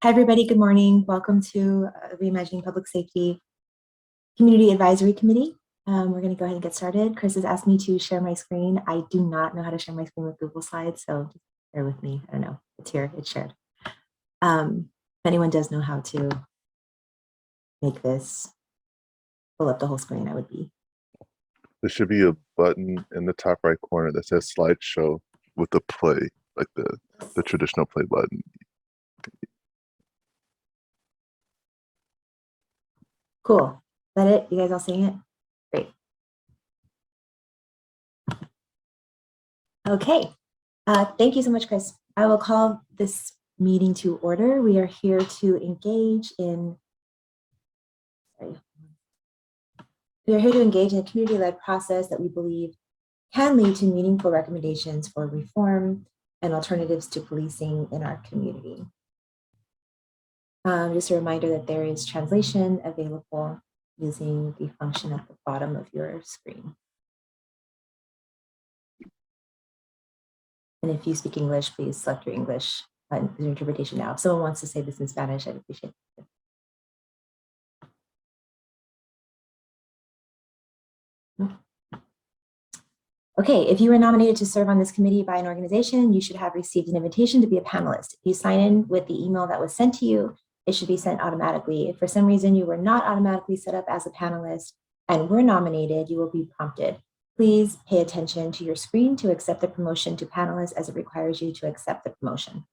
Hi, everybody. Good morning. Welcome to Reimagining Public Safety Community Advisory Committee. We're going to go ahead and get started. Chris has asked me to share my screen. I do not know how to share my screen with Google Slides, so just bear with me. I don't know. It's here. It's shared. If anyone does know how to make this pull up the whole screen, I would be. There should be a button in the top right corner that says slideshow with the play, like the traditional play button. Cool. Is that it? You guys all seeing it? Great. Okay. Thank you so much, Chris. I will call this meeting to order. We are here to engage in We are here to engage in a community-led process that we believe can lead to meaningful recommendations for reform and alternatives to policing in our community. Just a reminder that there is translation available using the function at the bottom of your screen. And if you speak English, please select your English interpretation now. If someone wants to say this in Spanish, I'd appreciate it. Okay, if you were nominated to serve on this committee by an organization, you should have received an invitation to be a panelist. If you sign in with the email that was sent to you, it should be sent automatically. If for some reason you were not automatically set up as a panelist and were nominated, you will be prompted. Please pay attention to your screen to accept the promotion to panelist, as it requires you to accept the promotion.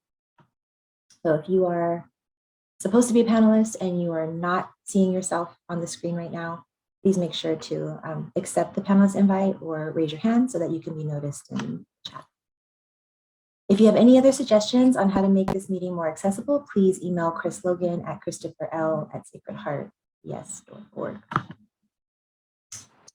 So if you are supposed to be a panelist and you are not seeing yourself on the screen right now, please make sure to accept the panelist invite or raise your hand so that you can be noticed in the chat. If you have any other suggestions on how to make this meeting more accessible, please email Chris Logan at christopherl@sacredheartyes.org.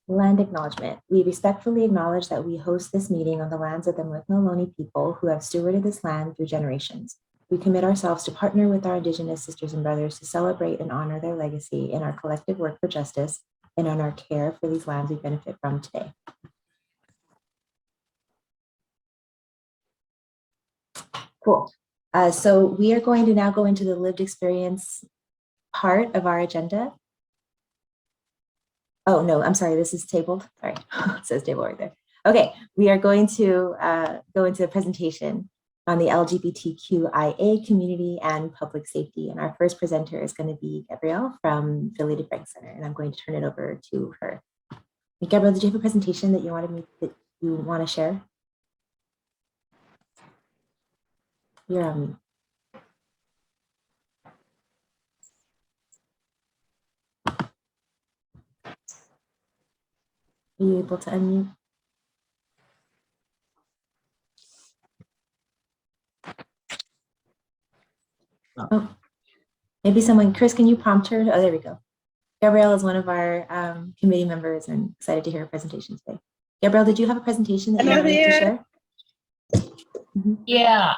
Land acknowledgement. We respectfully acknowledge that we host this meeting on the lands of the Ohlone people who have stewarded this land through generations. We commit ourselves to partner with our Indigenous sisters and brothers to celebrate and honor their legacy in our collective work for justice and on our care for these lands we benefit from today. Cool. So we are going to now go into the lived experience part of our agenda. Oh, no, I'm sorry, this is tabled. Sorry, it says table right there. Okay, we are going to go into a presentation on the LGBTQIA community and public safety. And our first presenter is going to be Gabrielle from Philly DeFrank Center, and I'm going to turn it over to her. Gabrielle, did you have a presentation that you want to share? You're on mute. Are you able to unmute? Oh, maybe someone, Chris, can you prompt her? Oh, there we go. Gabrielle is one of our committee members and excited to hear her presentation today. Gabrielle, did you have a presentation that you wanted to share? Yeah,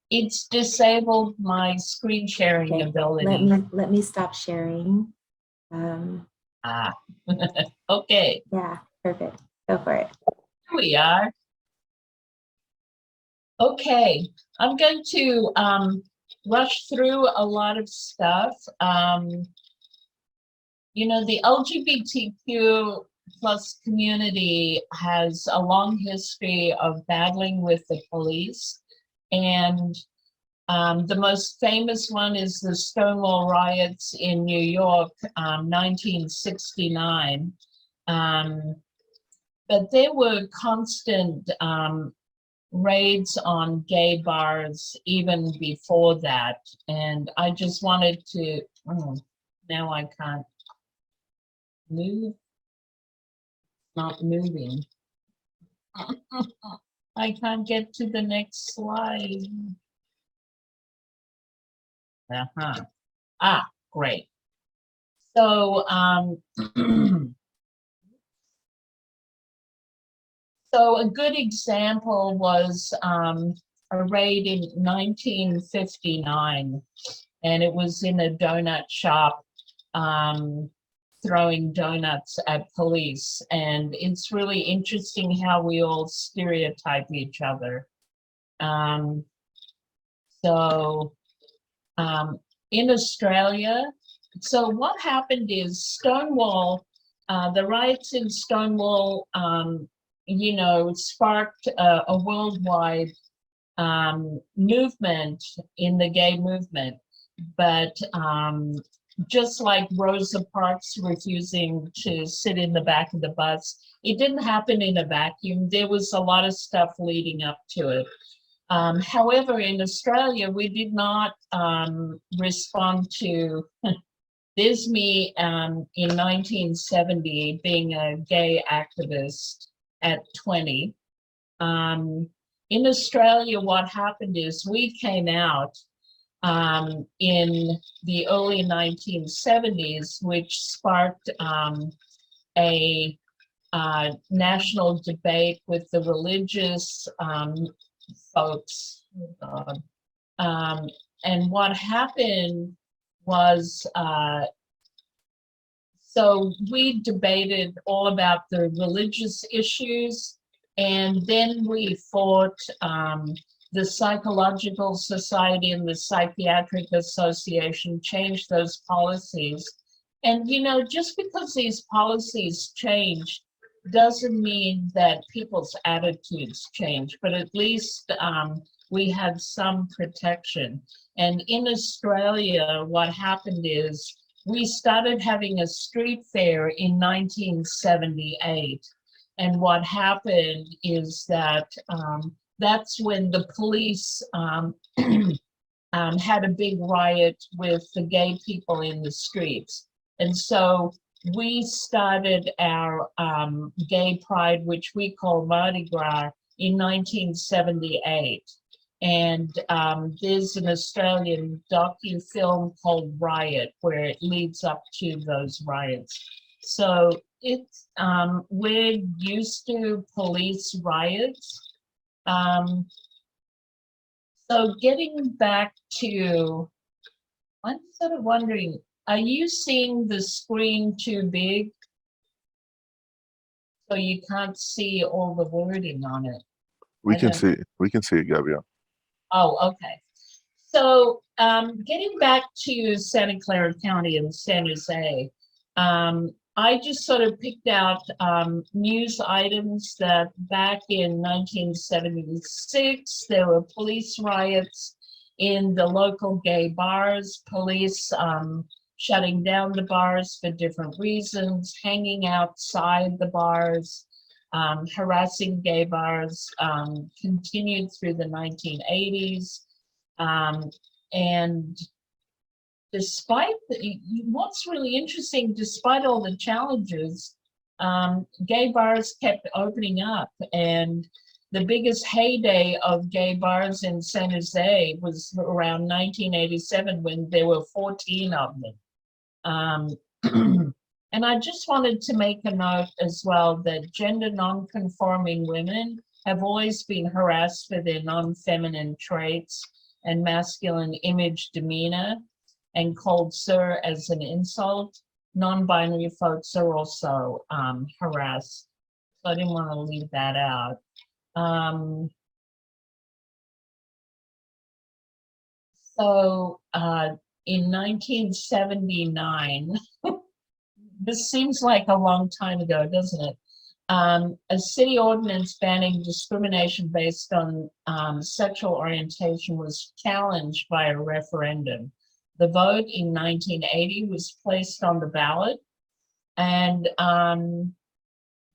it's disabled my screen sharing ability. Let me stop sharing. Okay. Yeah, perfect. Go for it. Here we are. Okay, I'm going to rush through a lot of stuff. You know, the LGBTQ plus community has a long history of battling with the police, and the most famous one is the Stonewall Riots in New York, 1969. But there were constant raids on gay bars even before that. And I just wanted to, now I can't move, not moving. I can't get to the next slide. Great. So, so a good example was a raid in 1959, and it was in a donut shop, throwing donuts at police. And it's really interesting how we all stereotype each other. So in Australia. So what happened is Stonewall, the riots in Stonewall, sparked a worldwide movement in the gay movement. But just like Rosa Parks refusing to sit in the back of the bus, it didn't happen in a vacuum. There was a lot of stuff leading up to it. However, in Australia, we did not respond to there's me in 1970 being a gay activist at 20. In Australia, what happened is we came out in the early 1970s, which sparked a national debate with the religious folks. And what happened was, so we debated all about the religious issues, and then we fought the Psychological Society and the Psychiatric Association changed those policies. And, just because these policies change doesn't mean that people's attitudes change, but at least we had some protection. And in Australia, what happened is we started having a street fair in 1978. And what happened is that that's when the police had a big riot with the gay people in the streets. And so we started our gay pride, which we call Mardi Gras, in 1978. And there's an Australian docu-film called Riot, where it leads up to those riots. So it's we're used to police riots. So getting back to, I'm sort of wondering, are you seeing the screen too big? So you can't see all the wording on it? We can see it, Gabrielle. Oh, okay. So getting back to Santa Clara County and San Jose, I just sort of picked out news items that back in 1976, there were police riots in the local gay bars, police shutting down the bars for different reasons, hanging outside the bars, harassing gay bars, continued through the 1980s. And despite what's really interesting, despite all the challenges, gay bars kept opening up, and the biggest heyday of gay bars in San Jose was around 1987 when there were 14 of them. And I just wanted to make a note as well that gender non-conforming women have always been harassed for their non-feminine traits and masculine image demeanor, and called sir as an insult. Non-binary folks are also harassed. So I didn't want to leave that out. So in 1979, this seems like a long time ago, doesn't it? A city ordinance banning discrimination based on sexual orientation was challenged by a referendum. The vote in 1980 was placed on the ballot, and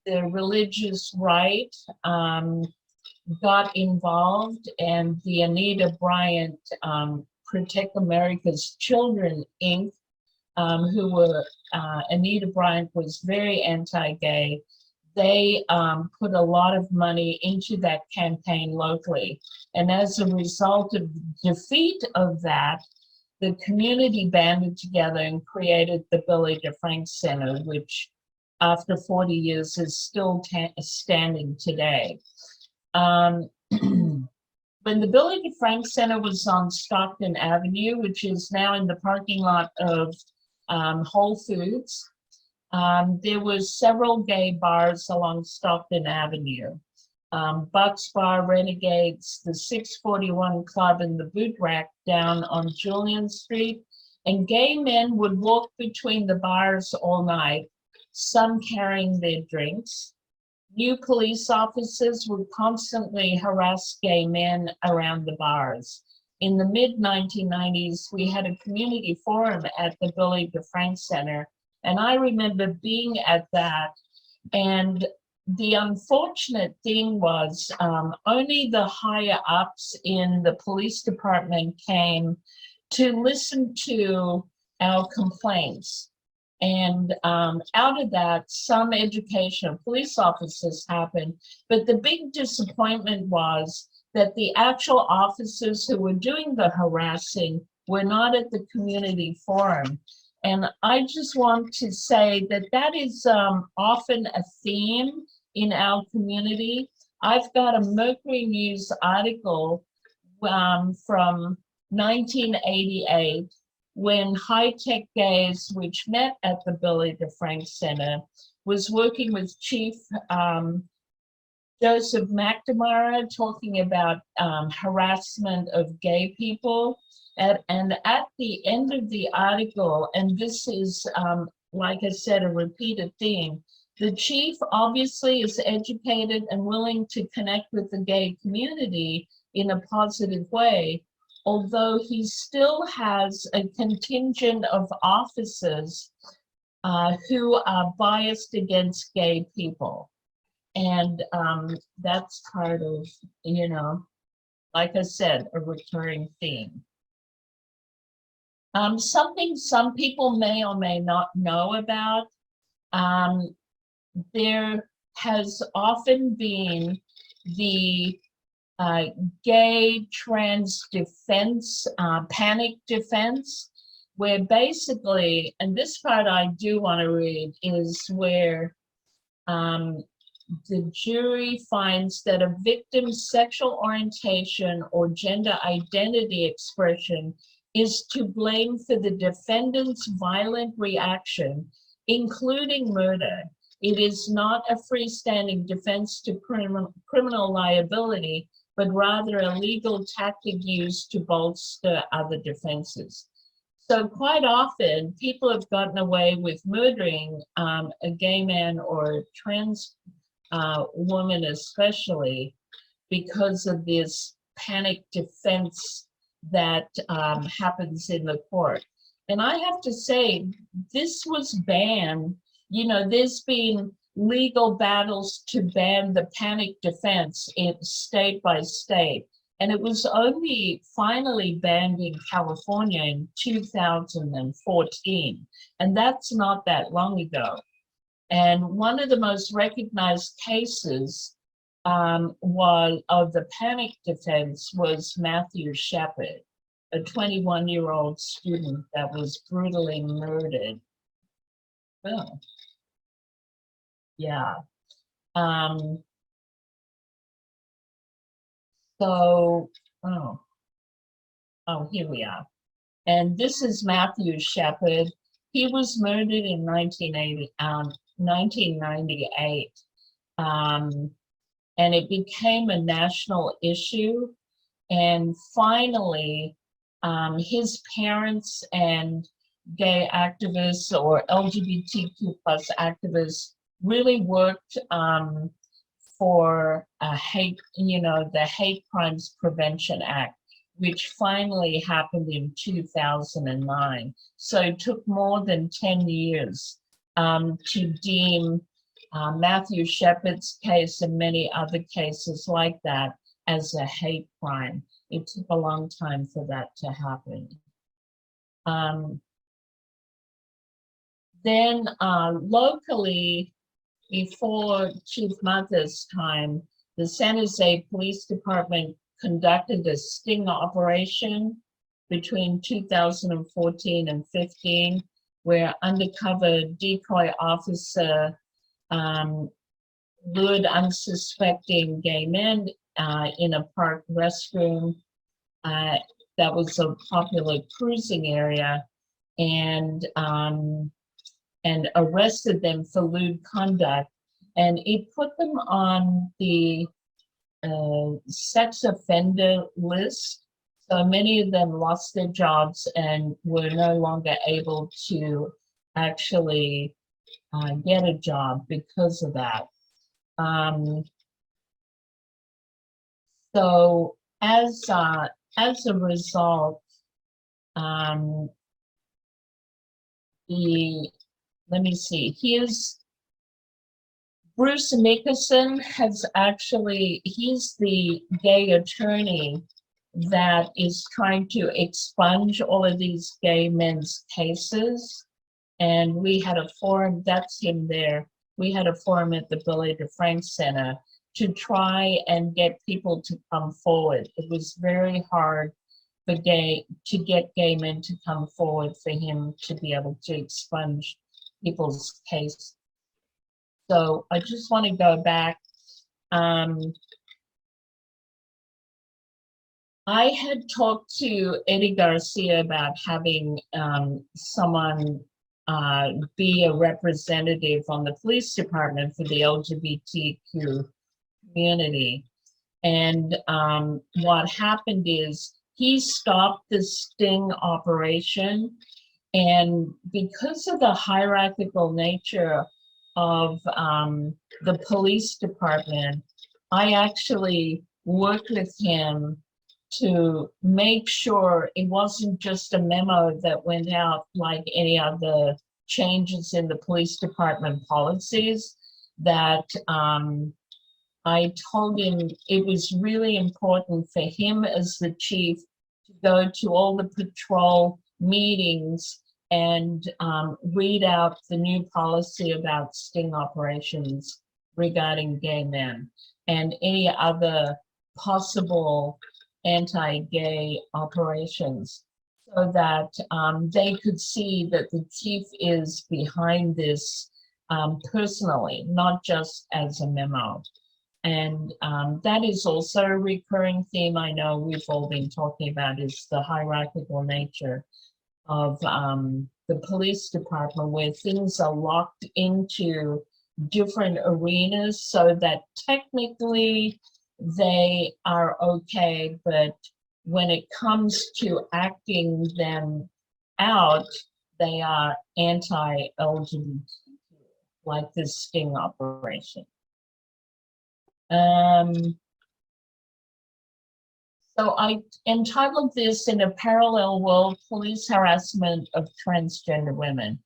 the religious right got involved, and the Anita Bryant Protect America's Children, Inc., who were, Anita Bryant was very anti-gay. They put a lot of money into that campaign locally. And as a result of the defeat of that, the community banded together and created the Billy DeFrank Center, which after 40 years is still standing today. When the Billy DeFrank Center was on Stockton Avenue, which is now in the parking lot of Whole Foods, there were several gay bars along Stockton Avenue. Bucks Bar Renegades, the 641 Club, and the Boot Rack down on Julian Street. And gay men would walk between the bars all night, some carrying their drinks. New police officers would constantly harass gay men around the bars. In the mid-1990s, we had a community forum at the Billy DeFrank Center, and I remember being at that. And the unfortunate thing was only the higher ups in the police department came to listen to our complaints. And out of that, some education of police officers happened. But the big disappointment was that the actual officers who were doing the harassing were not at the community forum. And I just want to say that that is often a theme in our community. I've got a Mercury News article from 1988 when high-tech gays, which met at the Billy DeFrank Center, was working with Chief Joseph McNamara, talking about harassment of gay people. And at the end of the article, and this is, like I said, a repeated theme, the chief obviously is educated and willing to connect with the gay community in a positive way, although he still has a contingent of officers who are biased against gay people. And that's part of, you know, like I said, a recurring theme. Something some people may or may not know about, there has often been the gay trans defense, panic defense, where basically, and this part I do want to read, is where the jury finds that a victim's sexual orientation or gender identity expression is to blame for the defendant's violent reaction, including murder. It is not a freestanding defense to criminal liability, but rather a legal tactic used to bolster other defenses. So quite often, people have gotten away with murdering a gay man or a trans woman especially because of this panic defense that happens in the court. And I have to say, this was banned. You know, there's been legal battles to ban the panic defense in state by state. And it was only finally banned in California in 2014. And that's not that long ago. And one of the most recognized cases was of the panic defense was Matthew Shepard, a 21-year-old student that was brutally murdered. Oh, yeah. Here we are. And this is Matthew Shepard. He was murdered in 1998. And it became a national issue. And finally, his parents and gay activists or LGBTQ+ activists really worked for the Hate Crimes Prevention Act, which finally happened in 2009. So it took more than 10 years to deem Matthew Shepard's case and many other cases like that as a hate crime. It took a long time for that to happen. Then locally, before Chief Mather's time, the San Jose Police Department conducted a sting operation between 2014 and 15, where undercover decoy officer lured unsuspecting gay men in a park restroom that was a popular cruising area, and arrested them for lewd conduct. And it put them on the sex offender list. So many of them lost their jobs and were no longer able to actually get a job because of that. So as a result, let me see, Bruce Nicholson has actually, he's the gay attorney that is trying to expunge all of these gay men's cases. And we had a forum, that's him there. We had a forum at the Billy DeFrank Center to try and get people to come forward. It was very hard to get gay men to come forward for him to be able to expunge people's case. So I just want to go back. I had talked to Eddie Garcia about having someone be a representative on the police department for the LGBTQ community. And what happened is he stopped the sting operation. And because of the hierarchical nature of the police department, I actually worked with him to make sure it wasn't just a memo that went out like any other changes in the police department policies, that I told him it was really important for him as the chief to go to all the patrol meetings and read out the new policy about sting operations regarding gay men and any other possible anti-gay operations, so that they could see that the chief is behind this personally, not just as a memo. And that is also a recurring theme I know we've all been talking about, is the hierarchical nature of the police department, where things are locked into different arenas so that technically they are okay, but when it comes to acting them out, they are anti-LGBT, like this sting operation. So I entitled this, "In a Parallel World, Police Harassment of Transgender Women."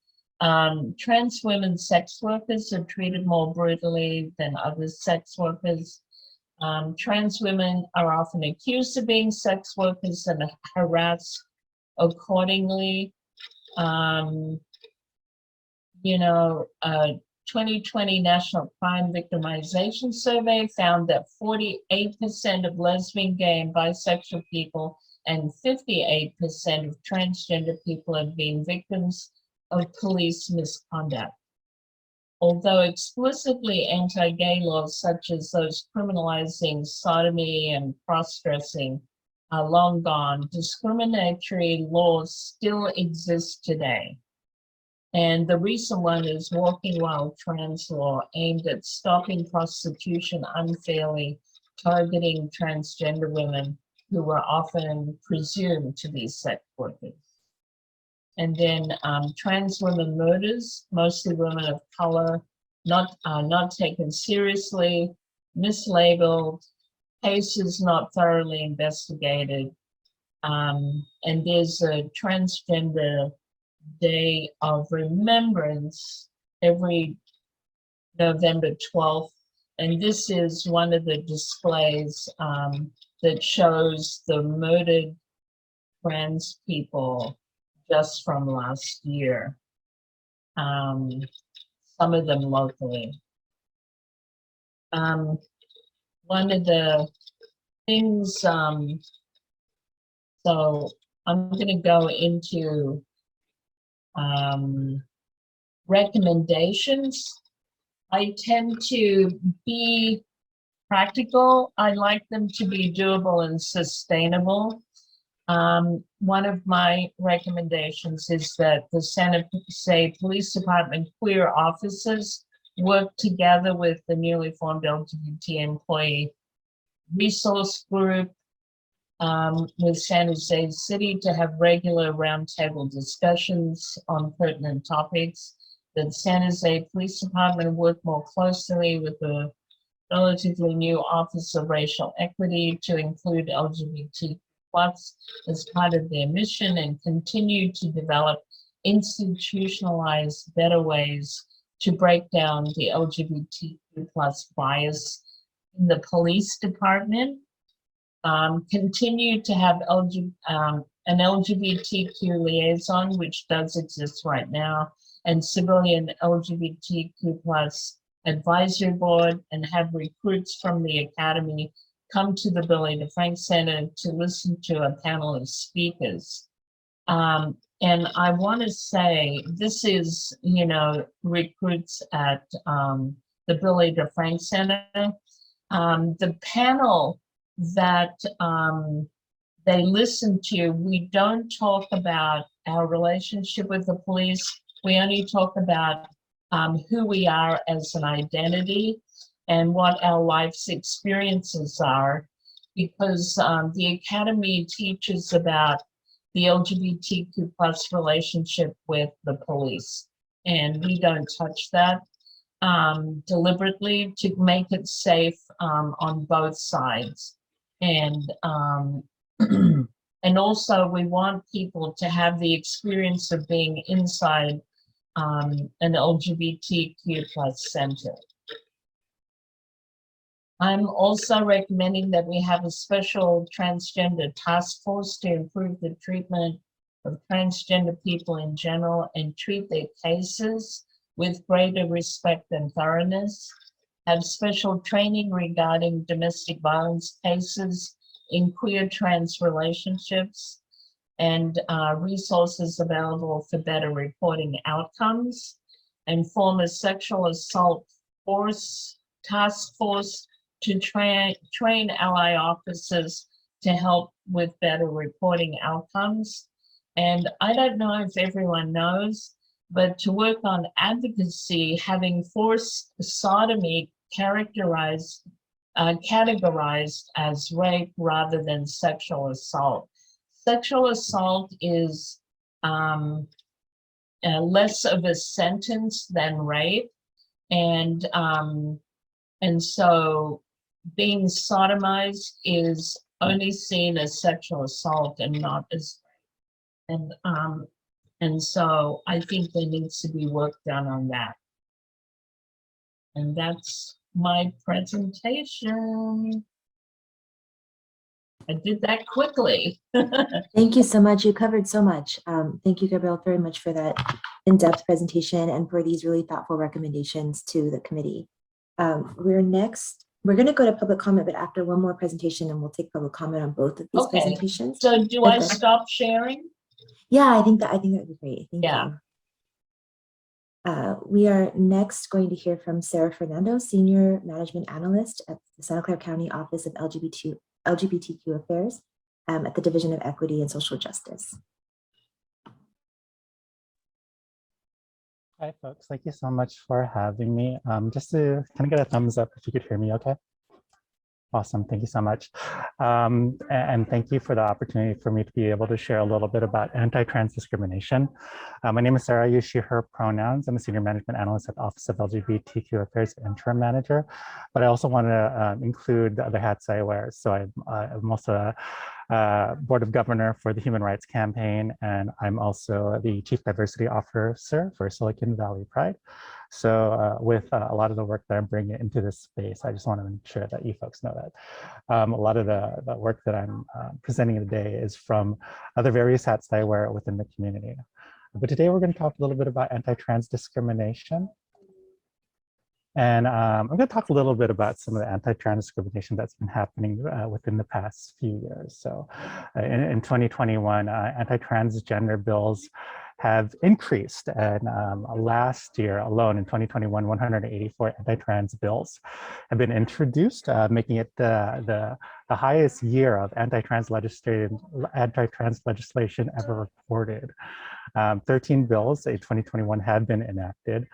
Trans women sex workers are treated more brutally than other sex workers. Trans women are often accused of being sex workers and harassed accordingly. 2020 National Crime Victimization Survey found that 48% of lesbian, gay, and bisexual people and 58% of transgender people have been victims of police misconduct. Although explicitly anti-gay laws, such as those criminalizing sodomy and cross-dressing, are long gone, discriminatory laws still exist today. And the recent one is Walking Wild Trans Law, aimed at stopping prostitution unfairly, targeting transgender women who were often presumed to be sex workers. And then trans women murders, mostly women of color, not taken seriously, mislabeled, cases not thoroughly investigated. And there's a Transgender Day of Remembrance every November 12th. And this is one of the displays that shows the murdered trans people just from last year, some of them locally. One of the things, so I'm going to go into recommendations. I tend to be practical. I like them to be doable and sustainable. One of my recommendations is that the San Jose Police Department queer officers work together with the newly formed LGBT employee resource group with San Jose City to have regular roundtable discussions on pertinent topics. That San Jose Police Department work more closely with the relatively new Office of Racial Equity to include LGBT plus as part of their mission and continue to develop institutionalized better ways to break down the LGBTQ plus bias in the police department. Continue to have an LGBTQ liaison, which does exist right now, and civilian LGBTQ plus advisory board, and have recruits from the academy come to the DeFrank Center to listen to a panel of speakers. And I want to say this is, you know, recruits at the DeFrank Center. The panel that they listen to, we don't talk about our relationship with the police. We only talk about who we are as an identity and what our life's experiences are, because the Academy teaches about the LGBTQ plus relationship with the police, and we don't touch that deliberately to make it safe on both sides. And and also we want people to have the experience of being inside an LGBTQ plus center. I'm also recommending that we have a special transgender task force to improve the treatment of transgender people in general and treat their cases with greater respect and thoroughness. Have special training regarding domestic violence cases in queer trans relationships, and resources available for better reporting outcomes, and form a sexual assault task force to train ally officers to help with better reporting outcomes. And I don't know if everyone knows, but to work on advocacy, having forced sodomy categorized as rape rather than sexual assault. Sexual assault is less of a sentence than rape, and so being sodomized is only seen as sexual assault and not as rape. And so I think there needs to be work done on that. And that's my presentation. I did that quickly. Thank you so much. You covered so much. Thank you, Gabrielle, very much for that in-depth presentation and for these really thoughtful recommendations to the committee. We're going to go to public comment, but after one more presentation, and we'll take public comment on both of these presentations. So do I stop sharing? Yeah, I think that would be great. Thank Yeah. you. We are next going to hear from Sarah Fernando, Senior Management Analyst at the Santa Clara County Office of LGBTQ Affairs at the Division of Equity and Social Justice. Hi, folks. Thank you so much for having me. Just to kind of get a thumbs up if you could hear me okay. Awesome. Thank you so much. And thank you for the opportunity for me to be able to share a little bit about anti-trans discrimination. My name is Sarah. I use she, her pronouns. I'm a Senior Management Analyst at the Office of LGBTQ Affairs Interim Manager, but I also want to include the other hats I wear. So I'm also a Board of Governor for the Human Rights Campaign, and I'm also the Chief Diversity Officer for Silicon Valley Pride. So with a lot of the work that I'm bringing into this space, I just want to make sure that you folks know that. A lot of the work that I'm presenting today is from other various hats that I wear within the community. But today we're going to talk a little bit about anti-trans discrimination. And I'm going to talk a little bit about some of the anti-trans discrimination that's been happening within the past few years. So in 2021, anti-transgender bills have increased, and last year alone in 2021, 184 anti-trans bills have been introduced, making it the highest year of anti-trans legislation ever reported. 13 bills in 2021 have been enacted,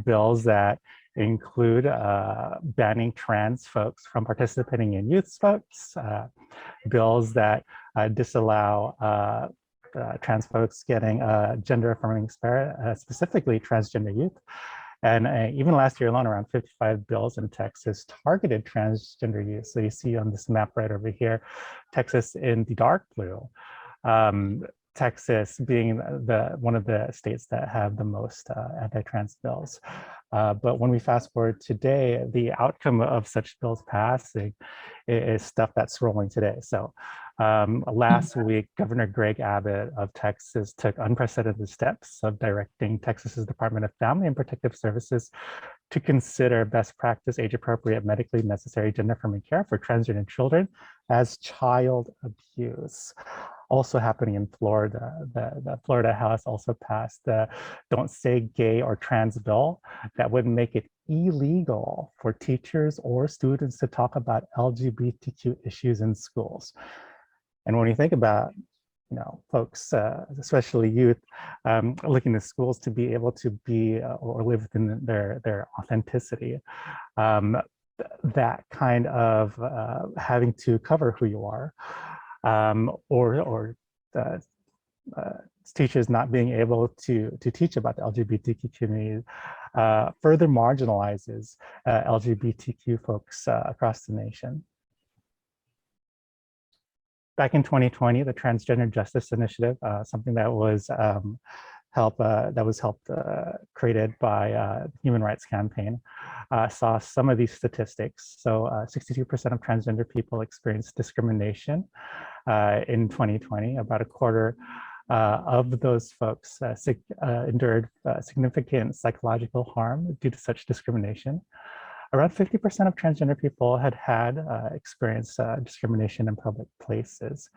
bills that include banning trans folks from participating in youth sports, bills that disallow trans folks getting gender affirming spirit, specifically transgender youth. And even last year alone, around 55 bills in Texas targeted transgender youth. So you see on this map right over here, Texas in the dark blue. Texas being one of the states that have the most anti-trans bills. But when we fast forward today, the outcome of such bills passing is stuff that's rolling today. So last week, Governor Greg Abbott of Texas took unprecedented steps of directing Texas's Department of Family and Protective Services to consider best practice age-appropriate medically necessary gender-affirming care for transgender children as child abuse. Also happening in Florida, the Florida House also passed the Don't Say Gay or Trans bill that would make it illegal for teachers or students to talk about LGBTQ issues in schools. And when you think about, folks, especially youth, looking to schools to be able to be or live within their authenticity, that kind of having to cover who you are, or teachers not being able to teach about the LGBTQ community further marginalizes LGBTQ folks across the nation. Back in 2020, the Transgender Justice Initiative, something that was created by Human Rights Campaign, saw some of these statistics. So 62% of transgender people experienced discrimination in 2020. About a quarter of those folks endured significant psychological harm due to such discrimination. Around 50% of transgender people had experienced discrimination in public places.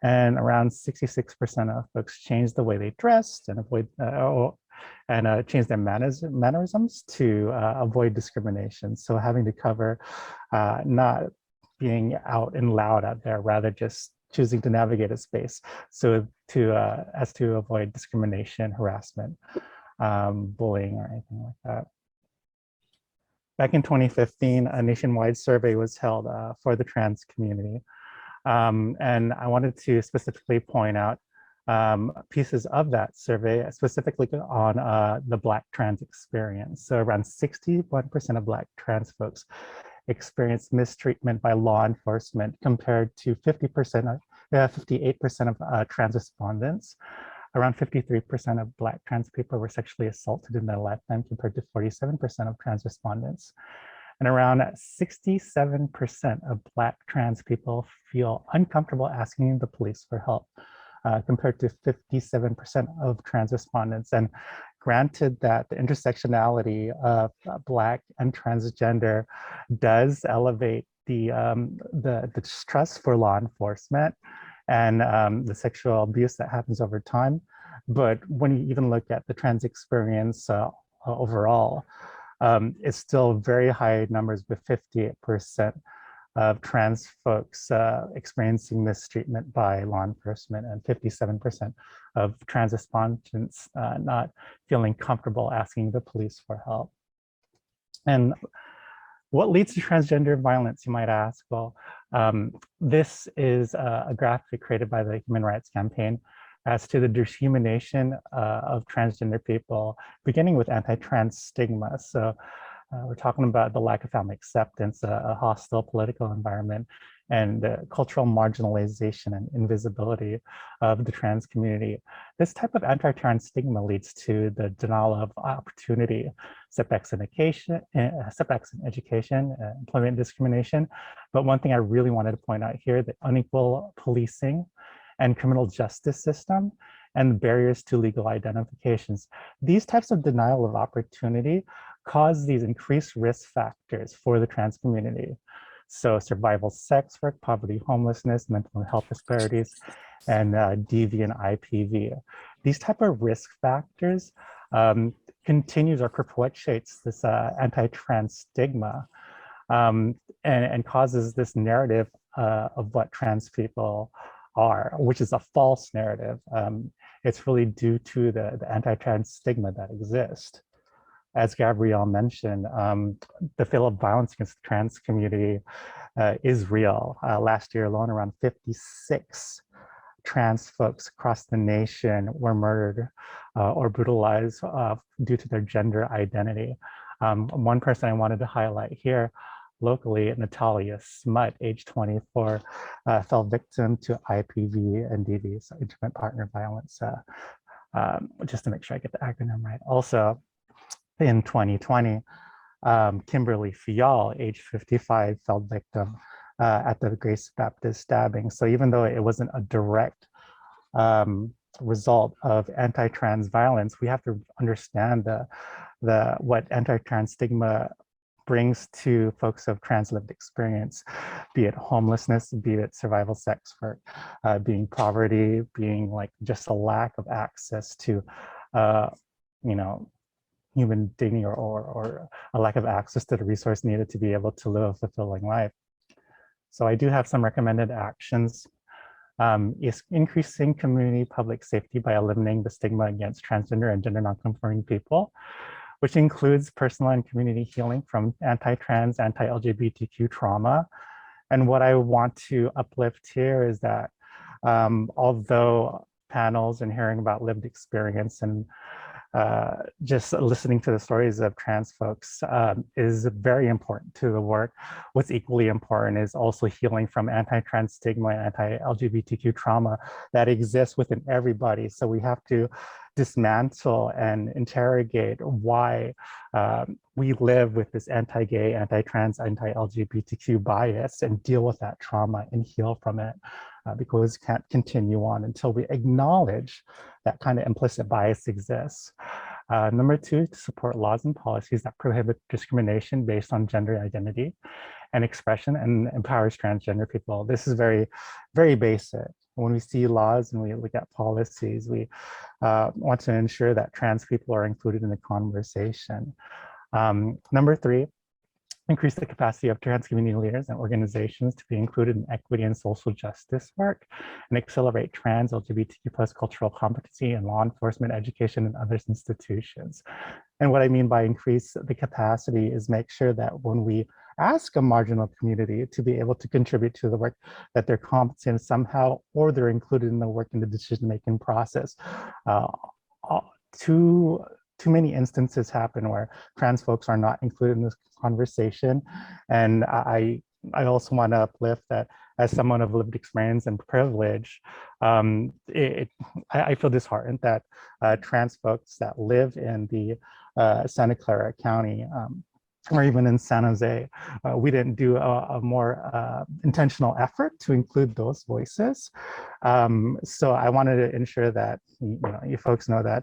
And around 66% of folks changed the way they dressed and changed their mannerisms to avoid discrimination. So having to cover not being out and loud out there, rather just choosing to navigate a space so as to avoid discrimination, harassment, bullying, or anything like that. Back in 2015, a nationwide survey was held for the trans community. And I wanted to specifically point out pieces of that survey, specifically on the Black trans experience. So around 61% of Black trans folks experienced mistreatment by law enforcement, compared to 58% of trans respondents. Around 53% of Black trans people were sexually assaulted in their lifetime, compared to 47% of trans respondents. And around 67% of Black trans people feel uncomfortable asking the police for help, compared to 57% of trans respondents. And granted that the intersectionality of Black and transgender does elevate the distrust for law enforcement and the sexual abuse that happens over time. But when you even look at the trans experience overall, it's still very high numbers, with 58% of trans folks experiencing mistreatment by law enforcement, and 57% of trans respondents not feeling comfortable asking the police for help. And what leads to transgender violence, you might ask? Well, this is a graphic created by the Human Rights Campaign as to the dehumanization of transgender people, beginning with AntiTrans Stigma. So we're talking about the lack of family acceptance, a hostile political environment, and the cultural marginalization and invisibility of the trans community. This type of anti-trans stigma leads to the denial of opportunity, setbacks in education, employment discrimination. But one thing I really wanted to point out here, the unequal policing and criminal justice system, and barriers to legal identifications. These types of denial of opportunity cause these increased risk factors for the trans community. So survival sex work, poverty, homelessness, mental health disparities, and deviant IPV. These type of risk factors continues or perpetuates this anti-trans stigma and causes this narrative of what trans people are, which is a false narrative. It's really due to the anti-trans stigma that exists. as Gabrielle mentioned, the fatal violence against the trans community is real. Last year alone, around 56 trans folks across the nation were murdered or brutalized due to their gender identity. One person I wanted to highlight here locally, Natalia Smut, age 24, fell victim to IPV and DV, so intimate partner violence, just to make sure I get the acronym right. Also, in 2020, Kimberly Fial, age 55, fell victim at the Grace Baptist stabbing. So even though it wasn't a direct result of anti-trans violence, we have to understand what anti-trans stigma brings to folks of trans lived experience, be it homelessness, be it survival sex work, being poverty, being like just a lack of access to, you know, human dignity or a lack of access to the resource needed to be able to live a fulfilling life. So I do have some recommended actions. Is increasing community public safety by eliminating the stigma against transgender and gender nonconforming people, which includes personal and community healing from anti-trans, anti-LGBTQ trauma. And what I want to uplift here is that although panels and hearing about lived experience and just listening to the stories of trans folks is very important to the work. What's equally important is also healing from anti-trans stigma and anti-LGBTQ trauma that exists within everybody. So we have to dismantle and interrogate why we live with this anti-gay, anti-trans, anti-LGBTQ bias and deal with that trauma and heal from it. Because it can't continue on until we acknowledge that kind of implicit bias exists. Number two, to support laws and policies that prohibit discrimination based on gender identity and expression and empowers transgender people. This is very, very basic. When we see laws and we look at policies, we want to ensure that trans people are included in the conversation. Number three, increase the capacity of trans community leaders and organizations to be included in equity and social justice work, and accelerate trans LGBTQ+ cultural competency in law enforcement, education, and other institutions. And what I mean by increase the capacity is make sure that when we ask a marginal community to be able to contribute to the work, that they're competent somehow, or they're included in the work in the decision-making process. Too many instances happen where trans folks are not included in this conversation. And I also want to uplift that as someone of lived experience and privilege, I feel disheartened that trans folks that live in the Santa Clara County or even in San Jose, we didn't do a more intentional effort to include those voices. So I wanted to ensure that you folks know that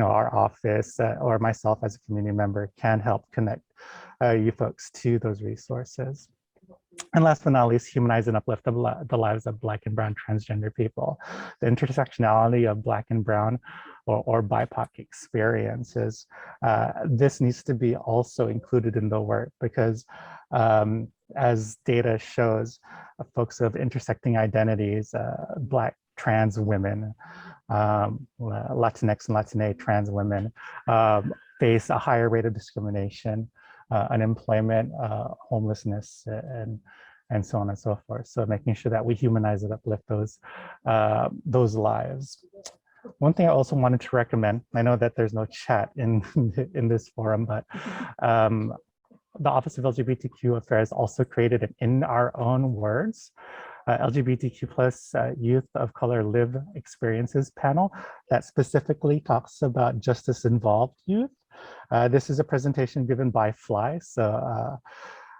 our office or myself as a community member can help connect you folks to those resources. And last but not least, humanize and uplift the lives of Black and Brown transgender people. The intersectionality of Black and Brown or BIPOC experiences, this needs to be also included in the work because as data shows, folks of intersecting identities, Black trans women, Latinx and Latina trans women face a higher rate of discrimination, unemployment, homelessness, and so on and so forth. So making sure that we humanize and uplift those lives. One thing I also wanted to recommend, I know that there's no chat in this forum, but the Office of LGBTQ Affairs also created an In Our Own Words LGBTQ+ youth of color live experiences panel that specifically talks about justice involved youth. This is a presentation given by Fly, so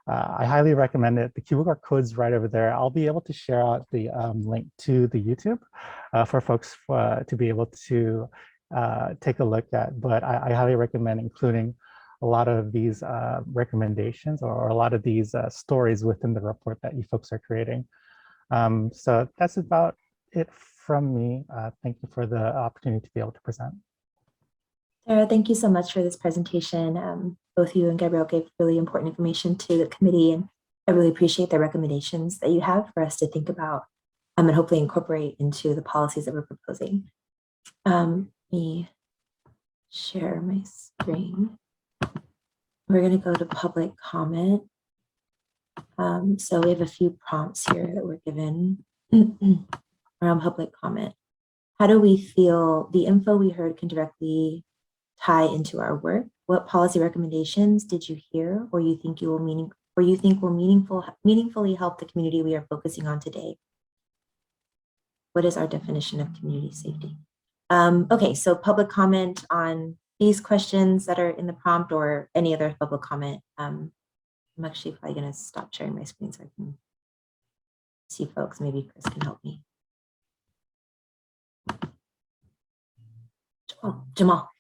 I highly recommend it. The QR code's right over there. I'll be able to share out the link to the YouTube for folks to be able to take a look at, but I highly recommend including a lot of these recommendations or a lot of these stories within the report that you folks are creating. So that's about it from me. Thank you for the opportunity to be able to present. Sarah, thank you so much for this presentation. Both you and Gabrielle gave really important information to the committee, and I really appreciate the recommendations that you have for us to think about and hopefully incorporate into the policies that we're proposing. Let me share my screen. We're going to go to public comment. So we have a few prompts here that were given around public comment. How do we feel the info we heard can directly tie into our work? What policy recommendations did you hear or you think will meaningfully help the community we are focusing on today? What is our definition of community safety? Okay, so public comment on these questions that are in the prompt or any other public comment. I'm actually probably going to stop sharing my screen so I can see folks. Maybe Chris can help me. Jamal.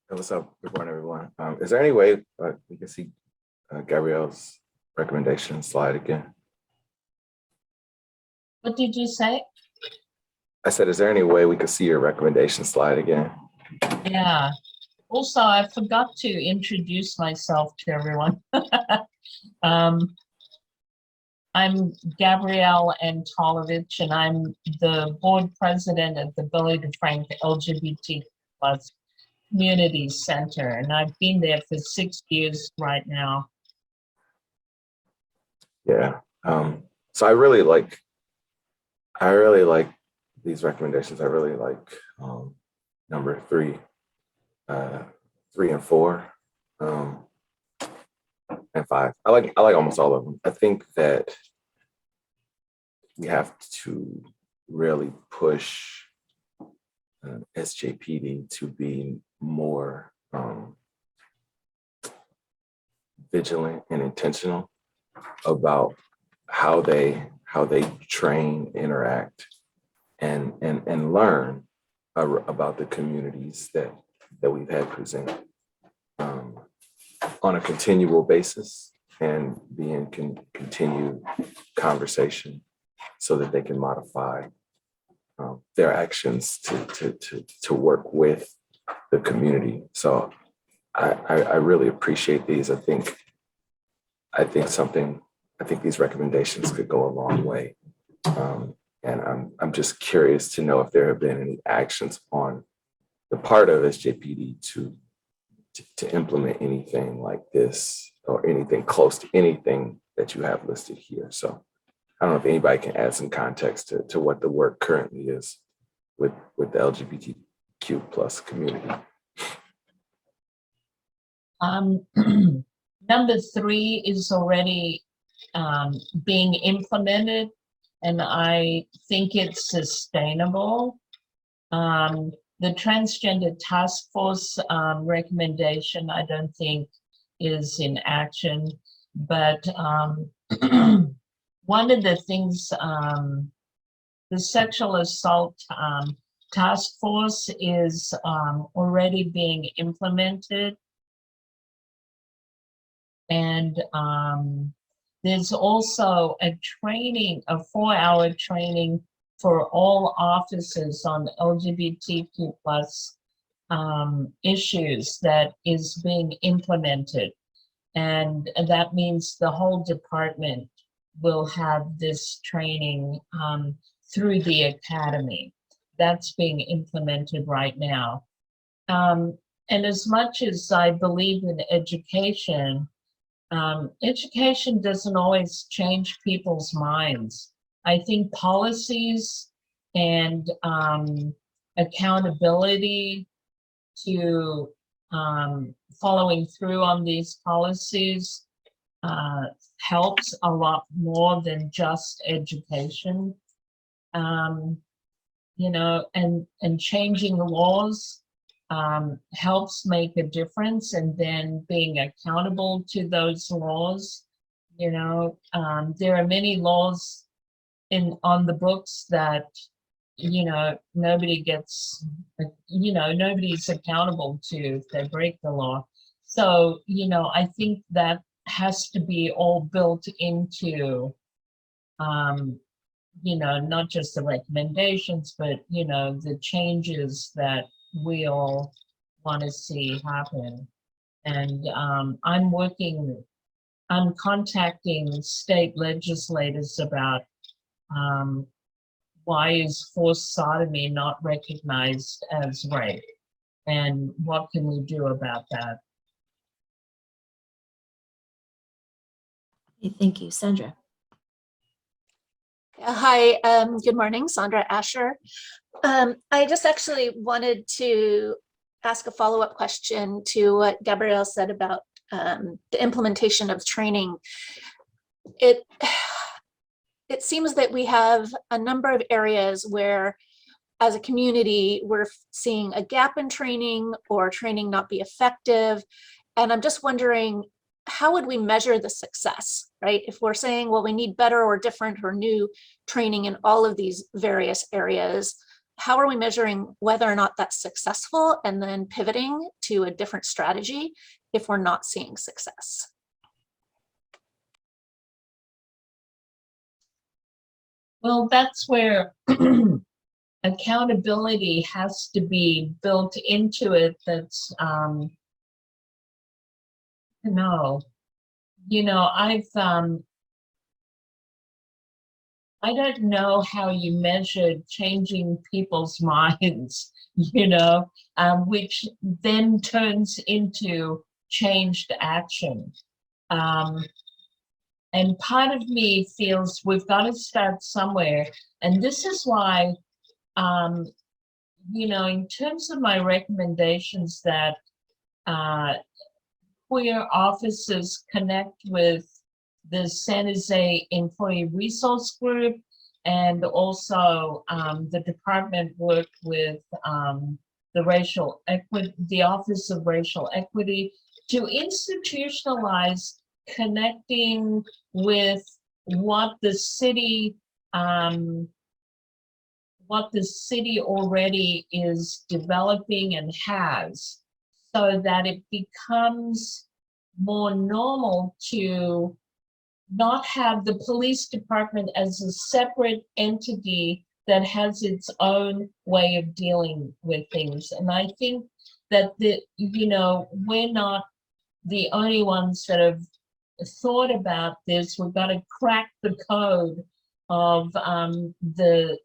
Hey, what's up? Good morning, everyone. Is there any way we can see Gabrielle's recommendation slide again? What did you say? I said, is there any way we could see your recommendation slide again? Yeah. Also, I forgot to introduce myself to everyone. I'm Gabrielle Antolovich, and I'm the board president of the DeFrank LGBT+ Community Center, and I've been there for 6 years right now. Yeah. So I really like these recommendations. I really like number 3, 3 and 4, and 5. I like almost all of them. I think that we have to really push SJPD to be more vigilant and intentional about how they train, interact, and learn about the communities that we've had present on a continual basis, and be in continued conversation so that they can modify their actions to work with the community. So I really appreciate these. I think these recommendations could go a long way. And I'm just curious to know if there have been any actions on the part of SJPD to implement anything like this or anything close to anything that you have listed here. So I don't know if anybody can add some context to what the work currently is with the LGBTQ+ community. Number 3 is already being implemented, and I think it's sustainable. The Transgender Task Force recommendation, I don't think is in action, but one of the things, the Sexual Assault Task Force is already being implemented. And there's also a training, a 4-hour training for all officers on LGBTQ+ issues that is being implemented. And that means the whole department will have this training through the academy. That's being implemented right now. And as much as I believe in education, education doesn't always change people's minds. I think policies and accountability to following through on these policies helps a lot more than just education. You know, and changing the laws helps make a difference, and then being accountable to those laws. You know, there are many laws on the books that, you know, nobody gets, you know, nobody's accountable to if they break the law. So, you know, I think that has to be all built into, you know, not just the recommendations, but, you know, the changes that we all want to see happen. And I'm contacting state legislators about why is forced sodomy not recognized as rape, and what can we do about that? Okay, thank you. Sandra. Hi, good morning, Sandra Asher. I just actually wanted to ask a follow-up question to what Gabrielle said about the implementation of training. It seems that we have a number of areas where, as a community, we're seeing a gap in training or training not be effective. And I'm just wondering, how would we measure the success, right? If we're saying, well, we need better or different or new training in all of these various areas, how are we measuring whether or not that's successful and then pivoting to a different strategy if we're not seeing success? Well, that's where accountability has to be built into it. That's, I don't know how you measure changing people's minds, which then turns into changed action. And part of me feels we've got to start somewhere. And this is why, in terms of my recommendations that queer officers connect with the San Jose Employee Resource Group, and also the department worked with the Office of Racial Equity to institutionalize connecting with what the city already is developing and has, so that it becomes more normal to not have the police department as a separate entity that has its own way of dealing with things. And I think that we're not the only ones that have thought about this. We've got to crack the code of the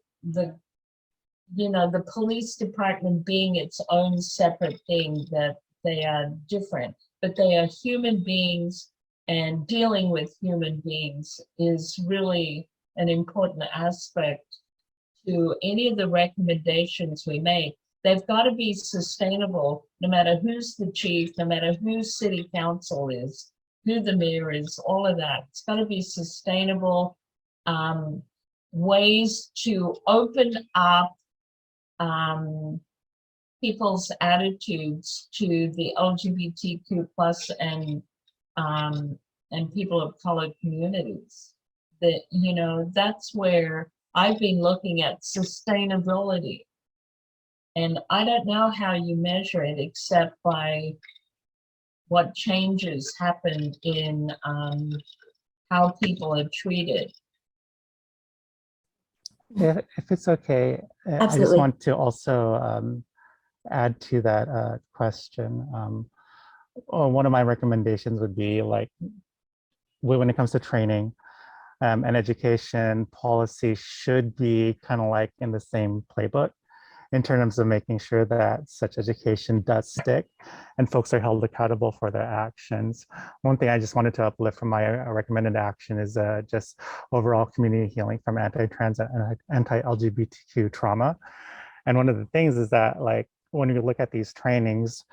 police department being its own separate thing, that they are different, but they are human beings, and dealing with human beings is really an important aspect to any of the recommendations we make. They've got to be sustainable, no matter who's the chief, no matter who city council is, who the mayor is, all of that. It's got to be sustainable ways to open up people's attitudes to the LGBTQ plus and people of color communities. That, that's where I've been looking at sustainability. And I don't know how you measure it except by what changes happen in how people are treated. If it's okay, I just Absolutely. want to also add to that question. One of my recommendations would be, like, when it comes to training and education, policy should be kind of like in the same playbook in terms of making sure that such education does stick and folks are held accountable for their actions. One thing I just wanted to uplift from my recommended action is just overall community healing from anti-trans and anti-LGBTQ trauma. And one of the things is that, like, when you look at these trainings,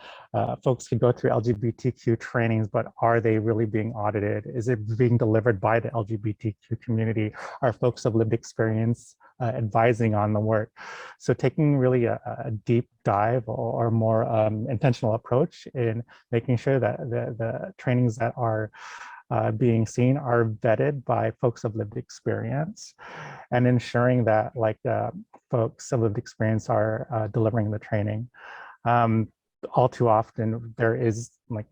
folks can go through LGBTQ trainings, but are they really being audited? Is it being delivered by the LGBTQ community? Are folks of lived experience advising on the work? So taking really a deep dive or more intentional approach in making sure that the trainings that are being seen are vetted by folks of lived experience, and ensuring that, like, folks of lived experience are delivering the training. All too often there is, like,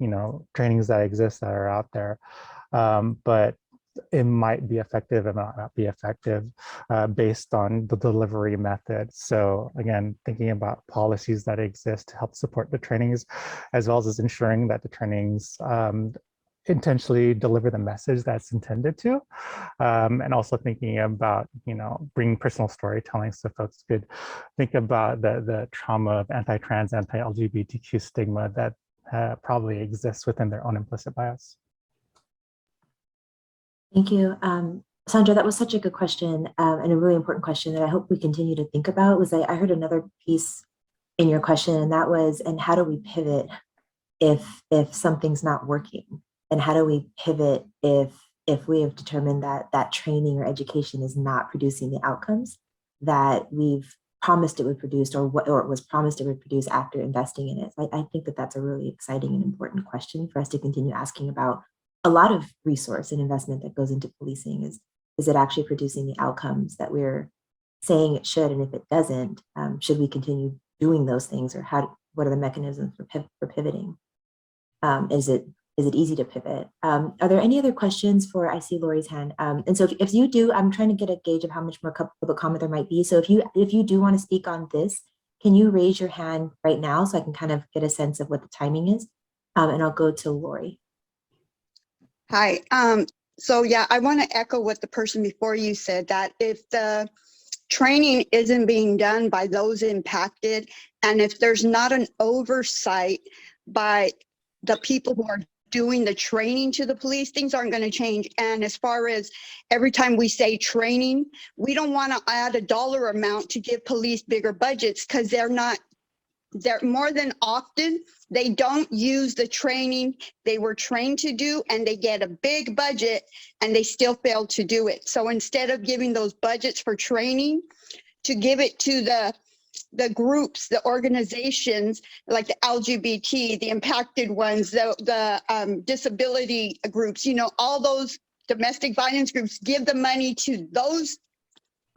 trainings that exist that are out there, but it might be effective and not be effective based on the delivery method. So again, thinking about policies that exist to help support the trainings, as well as ensuring that the trainings intentionally deliver the message that's intended to, and also thinking about, bringing personal storytelling so folks could think about the trauma of anti-trans, anti-LGBTQ stigma that probably exists within their own implicit bias. Thank you. Sandra, that was such a good question and a really important question that I hope we continue to think about. I heard another piece in your question, and that was, and how do we pivot if something's not working? And how do we pivot if we have determined that that training or education is not producing the outcomes that we've promised it would produce, or it was promised it would produce after investing in it? I think that that's a really exciting and important question for us to continue asking about. A lot of resource and investment that goes into policing is it actually producing the outcomes that we're saying it should? And if it doesn't, should we continue doing those things, or what are the mechanisms for pivoting? Is it easy to pivot? Are there any other questions I see Lori's hand? And so if you do, I'm trying to get a gauge of how much more public comment there might be. So if you do want to speak on this, can you raise your hand right now so I can kind of get a sense of what the timing is? And I'll go to Lori. Hi. So yeah, I want to echo what the person before you said, that if the training isn't being done by those impacted, and if there's not an oversight by the people who are doing the training to the police, things aren't going to change. And as far as every time we say training, we don't want to add a dollar amount to give police bigger budgets, because they're more than often, they don't use the training they were trained to do, and they get a big budget and they still fail to do it. So instead of giving those budgets for training, to give it to the groups, the organizations like the LGBT, the impacted ones, the disability groups, all those domestic violence groups, give the money to those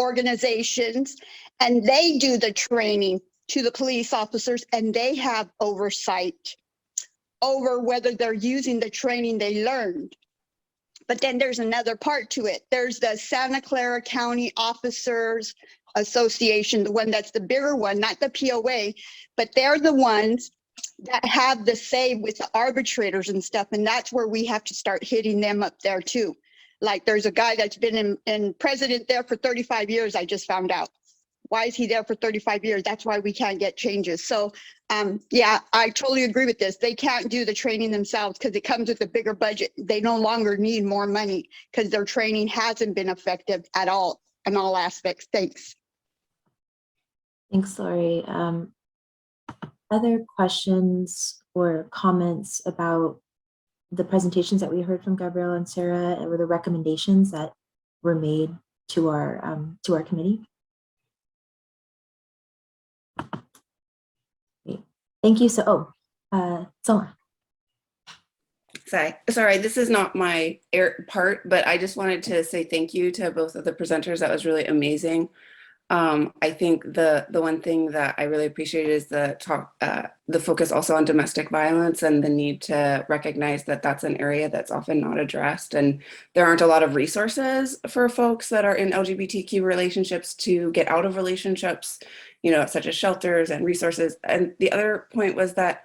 organizations and they do the training to the police officers, and they have oversight over whether they're using the training they learned. But then there's another part to it. There's the Santa Clara County Officers Association, the one that's the bigger one, not the POA, but they're the ones that have the say with the arbitrators and stuff. And that's where we have to start hitting them up there too. Like there's a guy that's been in president there for 35 years, I just found out. Why is he there for 35 years? That's why we can't get changes. So yeah, I totally agree with this. They can't do the training themselves because it comes with a bigger budget. They no longer need more money because their training hasn't been effective at all in all aspects. Thanks. Thanks, Lori. Other questions or comments about the presentations that we heard from Gabrielle and Sarah, or the recommendations that were made to our committee? Great. Thank you. So, Soma. Sorry, this is not my part, but I just wanted to say thank you to both of the presenters. That was really amazing. I think the one thing that I really appreciated is the focus also on domestic violence and the need to recognize that that's an area that's often not addressed, and there aren't a lot of resources for folks that are in LGBTQ relationships to get out of relationships, such as shelters and resources. And the other point was that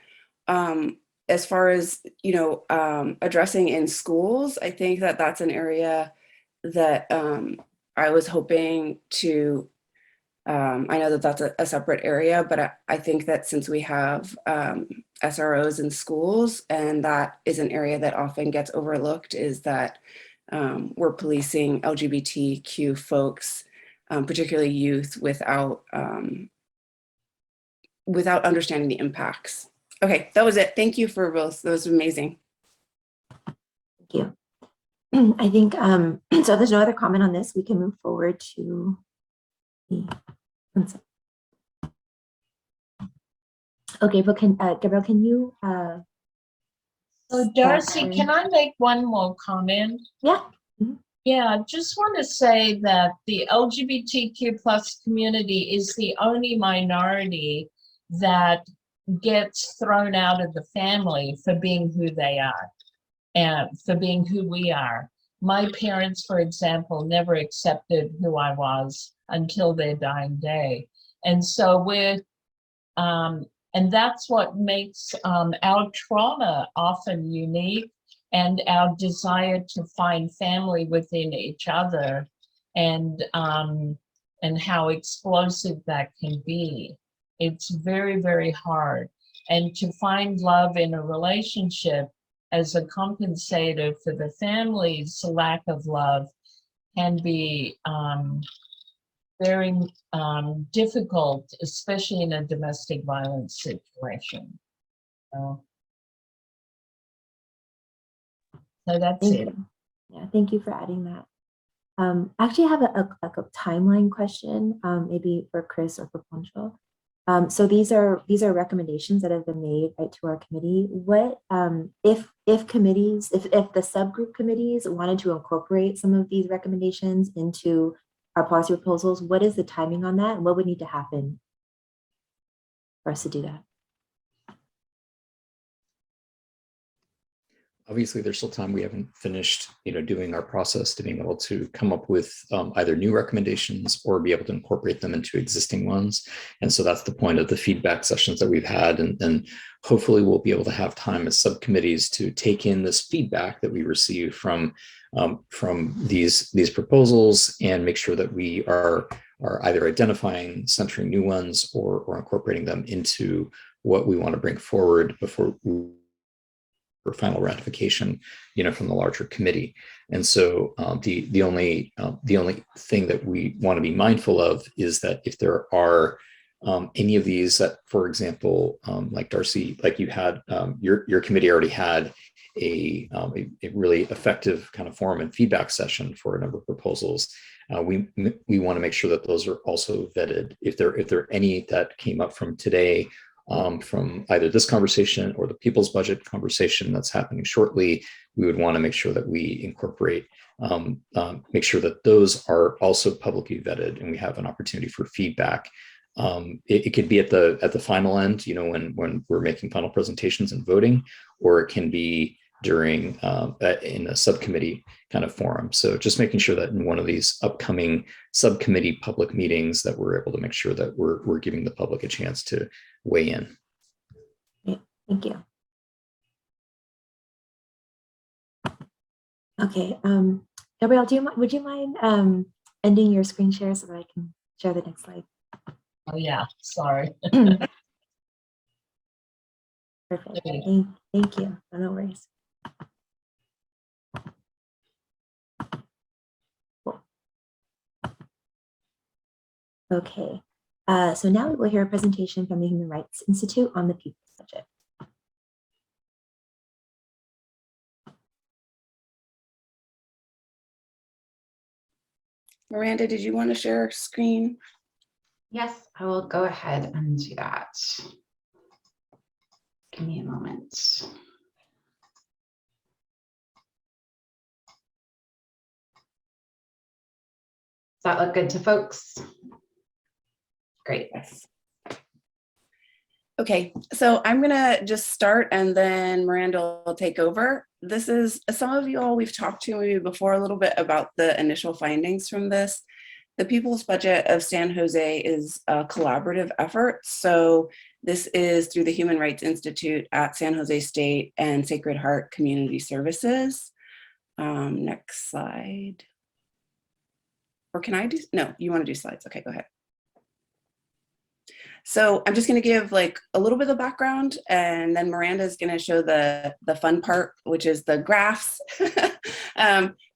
as far as addressing in schools, I think that that's an area that I was hoping to. I know that that's a separate area, but I think that since we have SROs in schools, and that is an area that often gets overlooked, is that we're policing LGBTQ folks, particularly youth, without understanding the impacts. Okay, that was it. Thank you for both. That was amazing. Thank you. I think, so if there's no other comment on this, we can move forward to the consent. Okay, but Gabrielle, can you? So Darcy, can I make one more comment? Yeah. Yeah, I just want to say that the LGBTQ plus community is the only minority that gets thrown out of the family for being who they are and for being who we are. My parents, for example, never accepted who I was until their dying day. And so and that's what makes our trauma often unique, and our desire to find family within each other, and how explosive that can be. It's very, very hard. And to find love in a relationship as a compensator for the family's lack of love can be very difficult, especially in a domestic violence situation. So that's Thank it. you. Yeah, thank you for adding that. Actually, I have a timeline question, maybe for Chris or for Poncho. So these are recommendations that have been made, right, to our committee. What if committees, if the subgroup committees wanted to incorporate some of these recommendations into our policy proposals, what is the timing on that, and what would need to happen for us to do that? Obviously, there's still time. We haven't finished, doing our process to being able to come up with either new recommendations or be able to incorporate them into existing ones. And so that's the point of the feedback sessions that we've had. And hopefully we'll be able to have time as subcommittees to take in this feedback that we receive from these proposals and make sure that we are either identifying, centering new ones or incorporating them into what we want to bring forward before for final ratification, from the larger committee. And so the only thing that we want to be mindful of is that if there are any of these that, for example, like Darcy, like you had, your committee already had a really effective kind of forum and feedback session for a number of proposals. We want to make sure that those are also vetted. If there are any that came up from today, from either this conversation or the people's budget conversation that's happening shortly, we would want to make sure that we incorporate, make sure that those are also publicly vetted and we have an opportunity for feedback. It could be at the final end, when we're making final presentations and voting, or it can be during in a subcommittee kind of forum. So just making sure that in one of these upcoming subcommittee public meetings that we're able to make sure that we're giving the public a chance to weigh in. Okay, thank you. Okay, Gabrielle, would you mind ending your screen share so that I can share the next slide? Oh yeah, sorry. Perfect. Thank you. No worries. Cool. Okay. So now we will hear a presentation from the Human Rights Institute on the People's Budget. Miranda, did you want to share screen? Yes, I will go ahead and do that. Give me a moment. Does that look good to folks? Great. Yes. Okay, so I'm gonna just start and then Miranda will take over. This is, some of you all we've talked to maybe before a little bit about the initial findings from this. The People's Budget of San Jose is a collaborative effort. So this is through the Human Rights Institute at San Jose State and Sacred Heart Community Services. Next slide. Or can I do, no, you want to do slides? Okay, go ahead. So I'm just going to give like a little bit of background, and then Miranda is going to show the fun part, which is the graphs.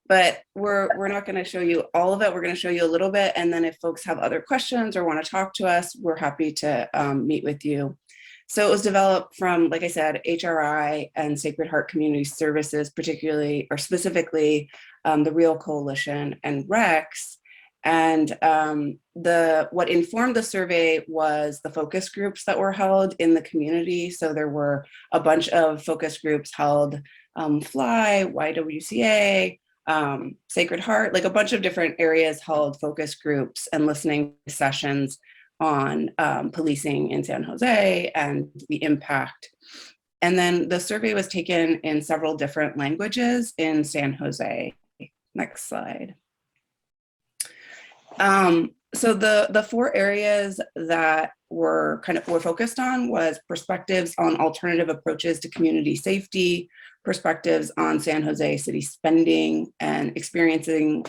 But we're not going to show you all of it. We're going to show you a little bit, and then if folks have other questions or want to talk to us, we're happy to meet with you. So it was developed from, like I said, HRI and Sacred Heart Community Services, particularly or specifically the Real Coalition and Rex. And what informed the survey was the focus groups that were held in the community. So there were a bunch of focus groups held, FLY, YWCA, Sacred Heart, like a bunch of different areas held focus groups and listening sessions on policing in San Jose and the impact. And then the survey was taken in several different languages in San Jose. Next slide. So the four areas that were focused on was perspectives on alternative approaches to community safety, perspectives on San Jose city spending and experiences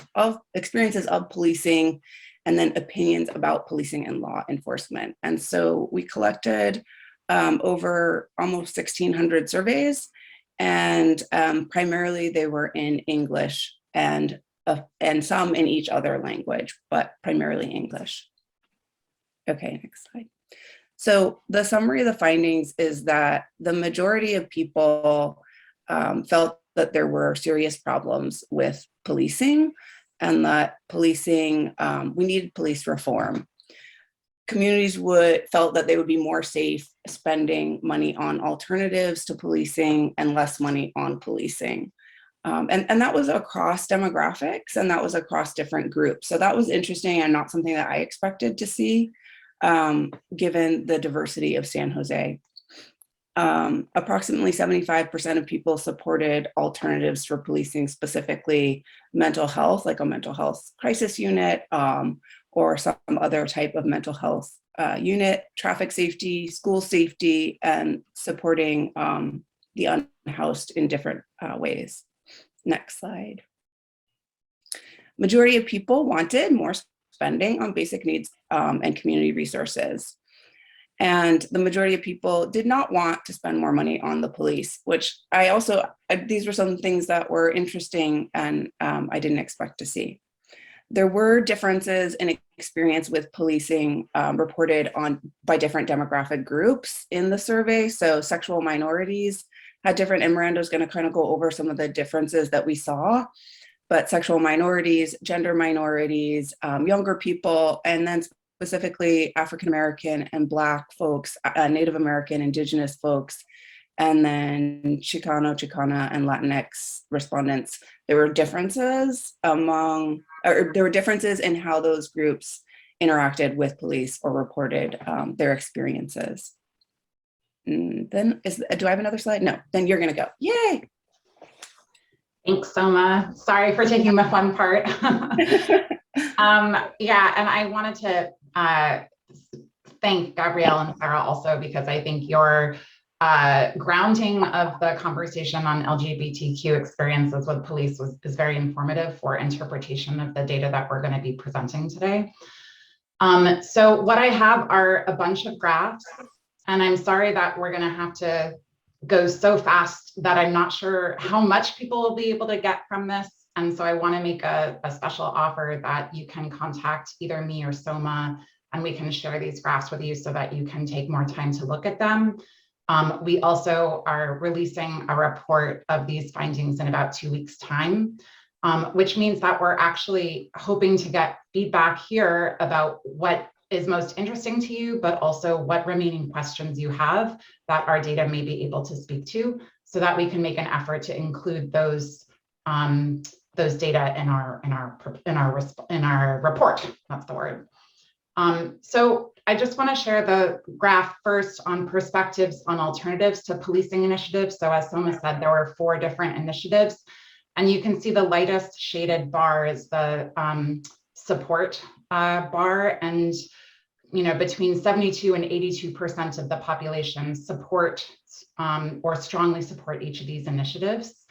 of policing, and then opinions about policing and law enforcement. And so we collected over almost 1,600 surveys, And primarily they were in English and some in each other language, but primarily English. Okay, next slide. So the summary of the findings is that the majority of people felt that there were serious problems with policing, and that policing, we needed police reform. Communities felt that they would be more safe spending money on alternatives to policing and less money on policing. And that was across demographics, and that was across different groups. So that was interesting and not something that I expected to see, given the diversity of San Jose. Approximately 75% of people supported alternatives for policing, specifically mental health, like a mental health crisis unit, or some other type of mental health unit, traffic safety, school safety, and supporting the unhoused in different ways. Next slide. Majority of people wanted more spending on basic needs and community resources. And the majority of people did not want to spend more money on the police, which these were some things that were interesting and I didn't expect to see. There were differences in experience with policing reported on by different demographic groups in the survey. So sexual minorities had different, and Miranda's going to kind of go over some of the differences that we saw, but sexual minorities, gender minorities, younger people, and then specifically African-American and Black folks, Native American, Indigenous folks, and then Chicano, Chicana, and Latinx respondents. There were differences in how those groups interacted with police or reported their experiences. And then, do I have another slide? No, then you're gonna go, yay. Thanks, Soma. Sorry for taking the fun part. Yeah, and I wanted to thank Gabrielle and Sarah also, because I think your grounding of the conversation on LGBTQ experiences with police is very informative for interpretation of the data that we're going to be presenting today. So what I have are a bunch of graphs, and I'm sorry that we're going to have to go so fast that I'm not sure how much people will be able to get from this. And so I want to make a special offer that you can contact either me or Soma, and we can share these graphs with you so that you can take more time to look at them. We also are releasing a report of these findings in about 2 weeks' time, which means that we're actually hoping to get feedback here about what is most interesting to you, but also what remaining questions you have that our data may be able to speak to, so that we can make an effort to include those data in our report. That's the word. So I just want to share the graph first on perspectives on alternatives to policing initiatives. So as Soma said, there were 4 different initiatives, and you can see the lightest shaded bar is the support bar, and between 72 and 82% of the population support or strongly support each of these initiatives.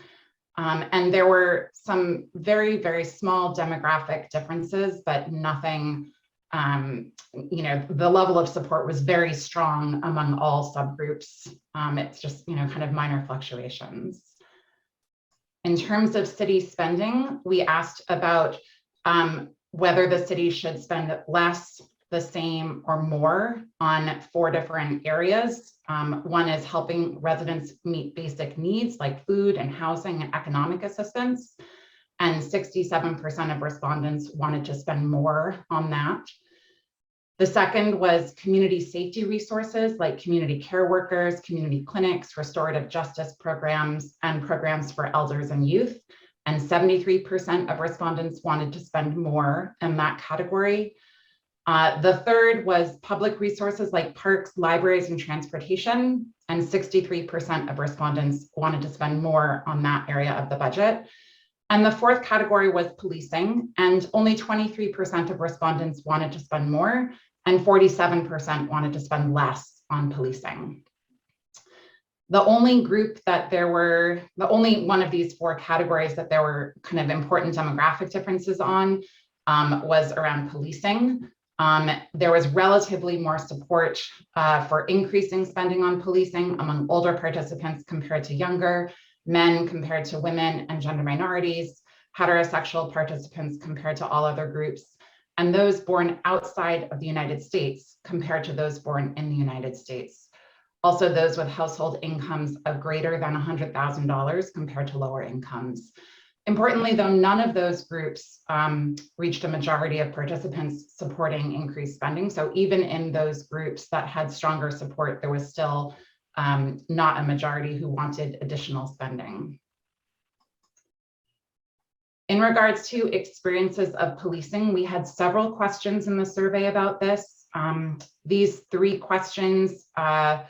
And there were some very, very small demographic differences, but nothing, the level of support was very strong among all subgroups. It's just, kind of minor fluctuations. In terms of city spending, we asked about whether the city should spend less, the same, or more on 4 different areas. One is helping residents meet basic needs like food and housing and economic assistance. And 67% of respondents wanted to spend more on that. The second was community safety resources like community care workers, community clinics, restorative justice programs, and programs for elders and youth. And 73% of respondents wanted to spend more in that category. The third was public resources like parks, libraries, and transportation. And 63% of respondents wanted to spend more on that area of the budget. And the fourth category was policing, and only 23% of respondents wanted to spend more, and 47% wanted to spend less on policing. The only one of these 4 categories that there were kind of important demographic differences on was around policing. There was relatively more support for increasing spending on policing among older participants compared to younger. men compared to women and gender minorities, heterosexual participants compared to all other groups, and those born outside of the United States compared to those born in the United States. Also, those with household incomes of greater than $100,000 compared to lower incomes. Importantly, though, none of those groups reached a majority of participants supporting increased spending. So even in those groups that had stronger support, there was still not a majority who wanted additional spending. In regards to experiences of policing, we had several questions in the survey about this. These 3 questions are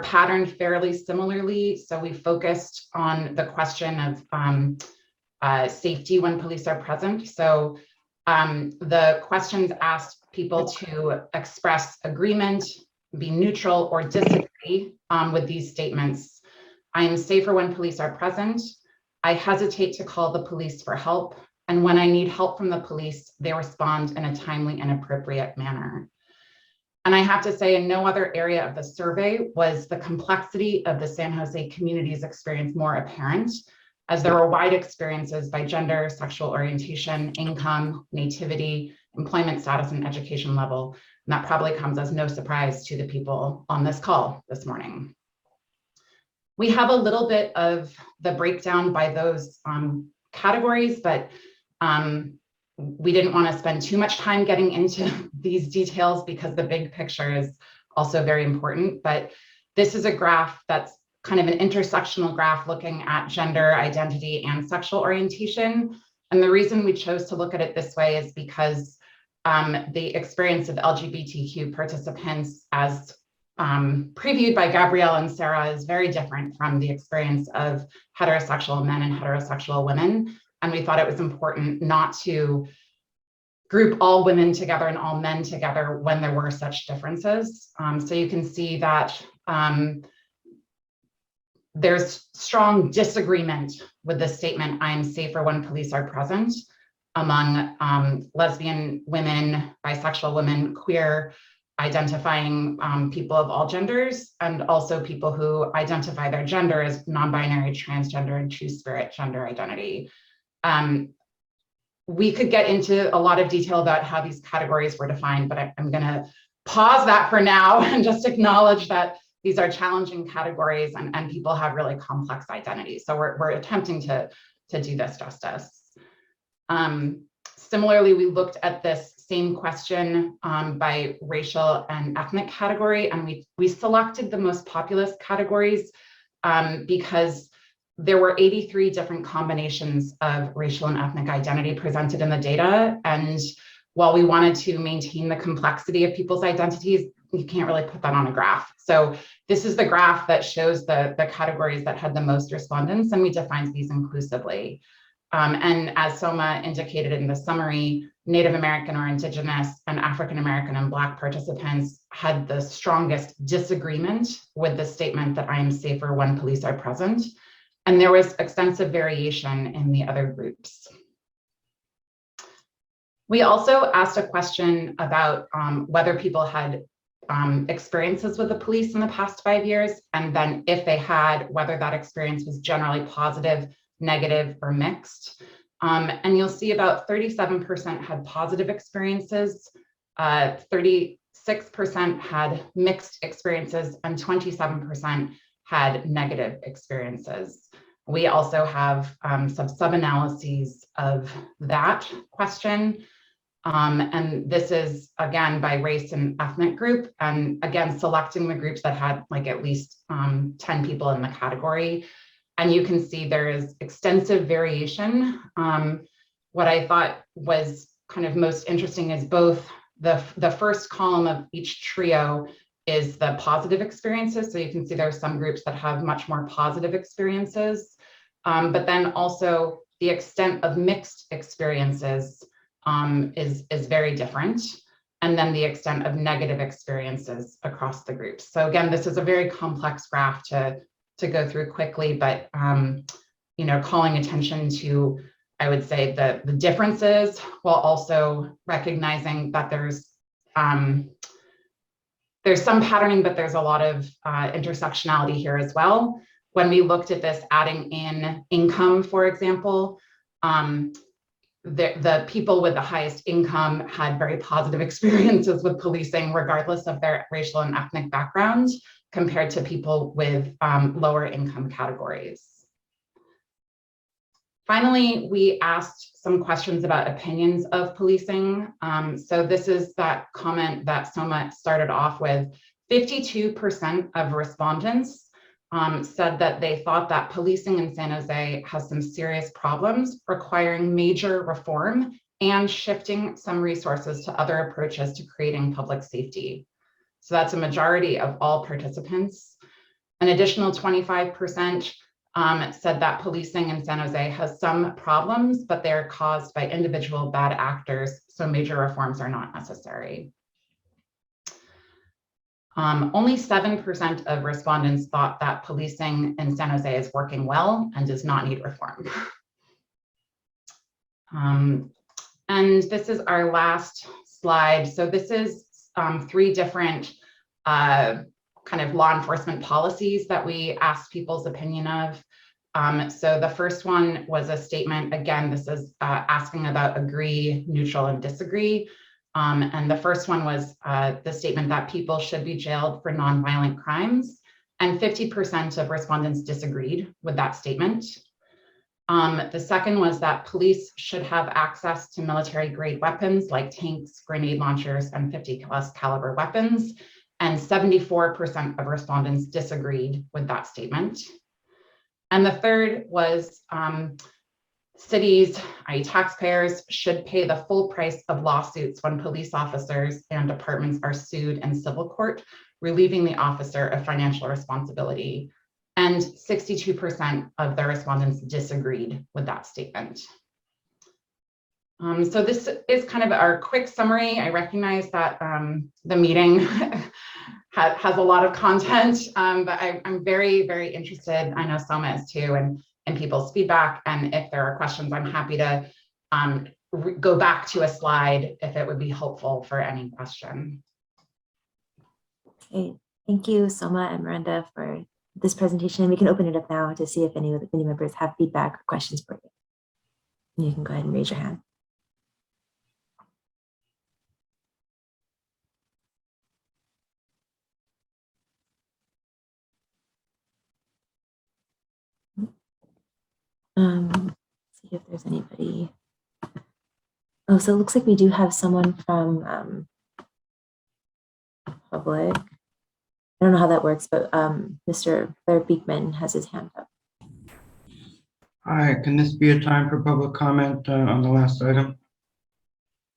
patterned fairly similarly. So we focused on the question of safety when police are present. So the questions asked people to express agreement, be neutral, or disagree with these statements. I am safer when police are present. I hesitate to call the police for help. And when I need help from the police, they respond in a timely and appropriate manner. And I have to say, in no other area of the survey was the complexity of the San Jose community's experience more apparent, as there were wide experiences by gender, sexual orientation, income, nativity, employment status, and education level. And that probably comes as no surprise to the people on this call this morning. We have a little bit of the breakdown by those categories, but we didn't want to spend too much time getting into these details because the big picture is also very important. But this is a graph that's kind of an intersectional graph looking at gender identity and sexual orientation. And the reason we chose to look at it this way is because the experience of LGBTQ participants, as previewed by Gabrielle and Sarah, is very different from the experience of heterosexual men and heterosexual women. And we thought it was important not to group all women together and all men together when there were such differences. So you can see that there's strong disagreement with the statement, I am safer when police are present, among lesbian women, bisexual women, queer identifying people of all genders, and also people who identify their gender as non-binary, transgender, and two-spirit gender identity. We could get into a lot of detail about how these categories were defined, but I'm going to pause that for now and just acknowledge that these are challenging categories and people have really complex identities. So we're attempting to do this justice. Similarly, we looked at this same question by racial and ethnic category, and we selected the most populous categories because there were 83 different combinations of racial and ethnic identity presented in the data. And while we wanted to maintain the complexity of people's identities, you can't really put that on a graph. So this is the graph that shows the categories that had the most respondents, and we defined these inclusively. And as Soma indicated in the summary, Native American or Indigenous and African American and Black participants had the strongest disagreement with the statement that I am safer when police are present. And there was extensive variation in the other groups. We also asked a question about whether people had experiences with the police in the past 5 years, and then if they had, whether that experience was generally positive, negative, or mixed. And you'll see about 37% had positive experiences, 36% had mixed experiences, and 27% had negative experiences. We also have some sub-analyses of that question. And this is, again, by race and ethnic group, and again, selecting the groups that had like at least 10 people in the category. And you can see there is extensive variation. What I thought was kind of most interesting is both the first column of each trio is the positive experiences. So you can see there are some groups that have much more positive experiences, but then also the extent of mixed experiences is very different. And then the extent of negative experiences across the groups. So again, this is a very complex graph to go through quickly, but you know, calling attention to, I would say, the differences, while also recognizing that there's some patterning, but there's a lot of intersectionality here as well. when we looked at this, adding in income, for example, the people with the highest income had very positive experiences with policing, regardless of their racial and ethnic background, compared to people with lower income categories. Finally, we asked some questions about opinions of policing. So this is that comment that Soma started off with. 52% of respondents said that they thought that policing in San Jose has some serious problems requiring major reform and shifting some resources to other approaches to creating public safety. So that's a majority of all participants. An additional 25% said that policing in San Jose has some problems, but they're caused by individual bad actors, so major reforms are not necessary. Only 7% of respondents thought that policing in San Jose is working well and does not need reform. And this is our last slide. So this is 3 different kind of law enforcement policies that we asked people's opinion of. So the first one was a statement. Again, this is asking about agree, neutral, and disagree. And the first one was the statement that people should be jailed for nonviolent crimes. And 50% of respondents disagreed with that statement. The second was that police should have access to military grade weapons like tanks, grenade launchers, and 50+ caliber weapons. And 74% of respondents disagreed with that statement. And the third was cities, i.e. taxpayers, should pay the full price of lawsuits when police officers and departments are sued in civil court, relieving the officer of financial responsibility. And 62% of the respondents disagreed with that statement. So this is kind of our quick summary. I recognize that the meeting has a lot of content, but I'm very, very interested, I know Soma is too, in people's feedback. And if there are questions, I'm happy to go back to a slide if it would be helpful for any question. Okay, thank you, Soma and Miranda, for this presentation. We can open it up now to see if any of the committee members have feedback or questions for you. You can go ahead and raise your hand. See if there's anybody. Oh, so it looks like we do have someone from public. I don't know how that works, but Mr. Blair Beekman has his hand up. Hi, can this be a time for public comment on the last item?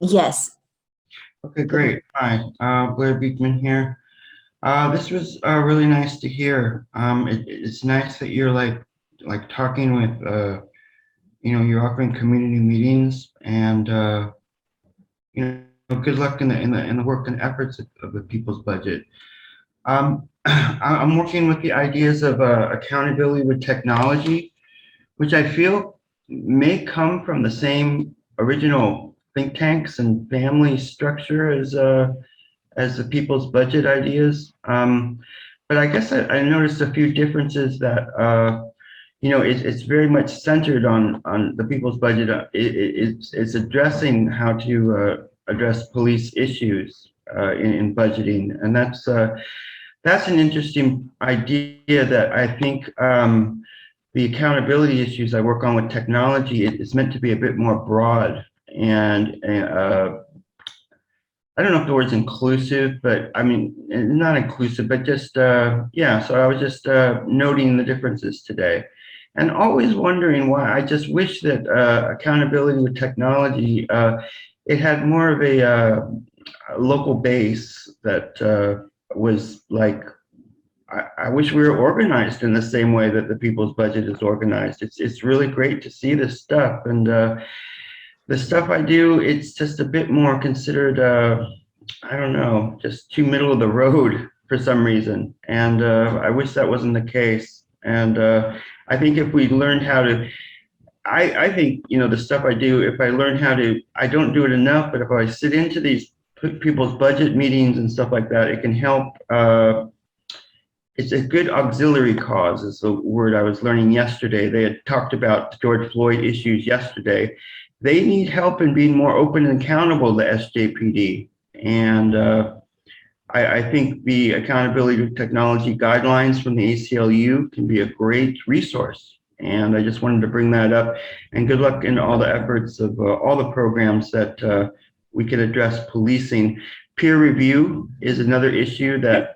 Yes. Okay, great. Hi, Blair Beekman here. This was really nice to hear. It's nice that you're like talking with, you know, you're offering community meetings, and you know, good luck in the work and efforts of the people's budget. I'm working with the ideas of accountability with technology, which I feel may come from the same original think tanks and family structure as the people's budget ideas. But I guess I noticed a few differences that you know, it's very much centered on the people's budget. It's addressing how to address police issues in budgeting, and that's an interesting idea that I think the accountability issues I work on with technology is meant to be a bit more broad, and I don't know if the word's inclusive, but I mean, not inclusive, but just, yeah, so I was just noting the differences today. And always wondering why. I just wish that accountability with technology, it had more of a local base that was like, I wish we were organized in the same way that the people's budget is organized. It's really great to see this stuff. And the stuff I do, it's just a bit more considered, I don't know, just too middle of the road for some reason. And I wish that wasn't the case. And I think if we learned how to, I think, you know, the stuff I do, if I learn how to, I don't do it enough, but if I sit into these people's budget meetings and stuff like that, it can help it's a good auxiliary cause is the word I was learning yesterday. They had talked about the George Floyd issues yesterday. They need help in being more open and accountable to SJPD. And I think the accountability to technology guidelines from the ACLU can be a great resource. And I just wanted to bring that up, and good luck in all the efforts of all the programs that we can address policing. Peer review is another issue that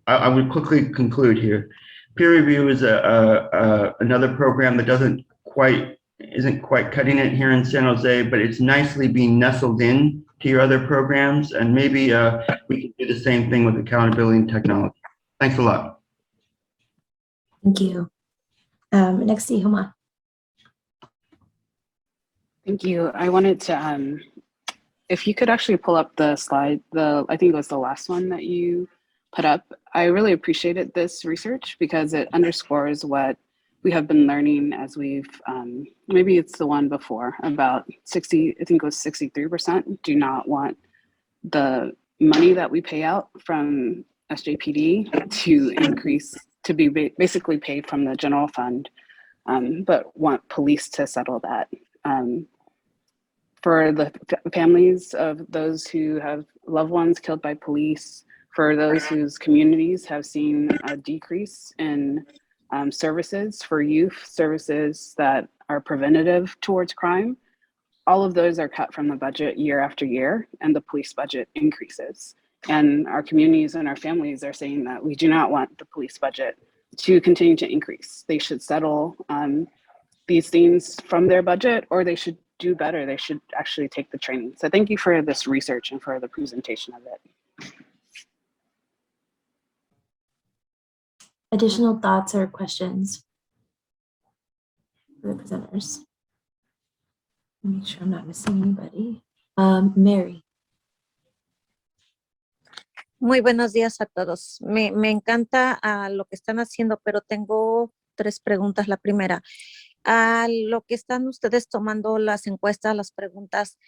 I would quickly conclude here. Peer review is another program that isn't quite cutting it here in San Jose, but it's nicely being nestled in to your other programs, and maybe we can do the same thing with accountability and technology. Thanks a lot. Thank you. Next, Ihoma. Thank you. I wanted to, if you could actually pull up the slide, I think it was the last one that you put up. I really appreciated this research because it underscores what we have been learning as we've, maybe it's the one before, about 60, I think it was 63% do not want the money that we pay out from SJPD to increase, to be basically paid from the general fund, but want police to settle that. For the families of those who have loved ones killed by police, for those whose communities have seen a decrease in services, for youth services that are preventative towards crime, all of those are cut from the budget year after year, and the police budget increases. And our communities and our families are saying that we do not want the police budget to continue to increase. They should settle these things from their budget, or they should do better. They should actually take the training. So thank you for this research and for the presentation of it. Additional thoughts or questions for the presenters? Make sure I'm not missing anybody. Mary. Muy buenos días a todos. Me encanta lo que están haciendo, pero tengo 3 preguntas. La primera, lo que están ustedes tomando las encuestas, las preguntas,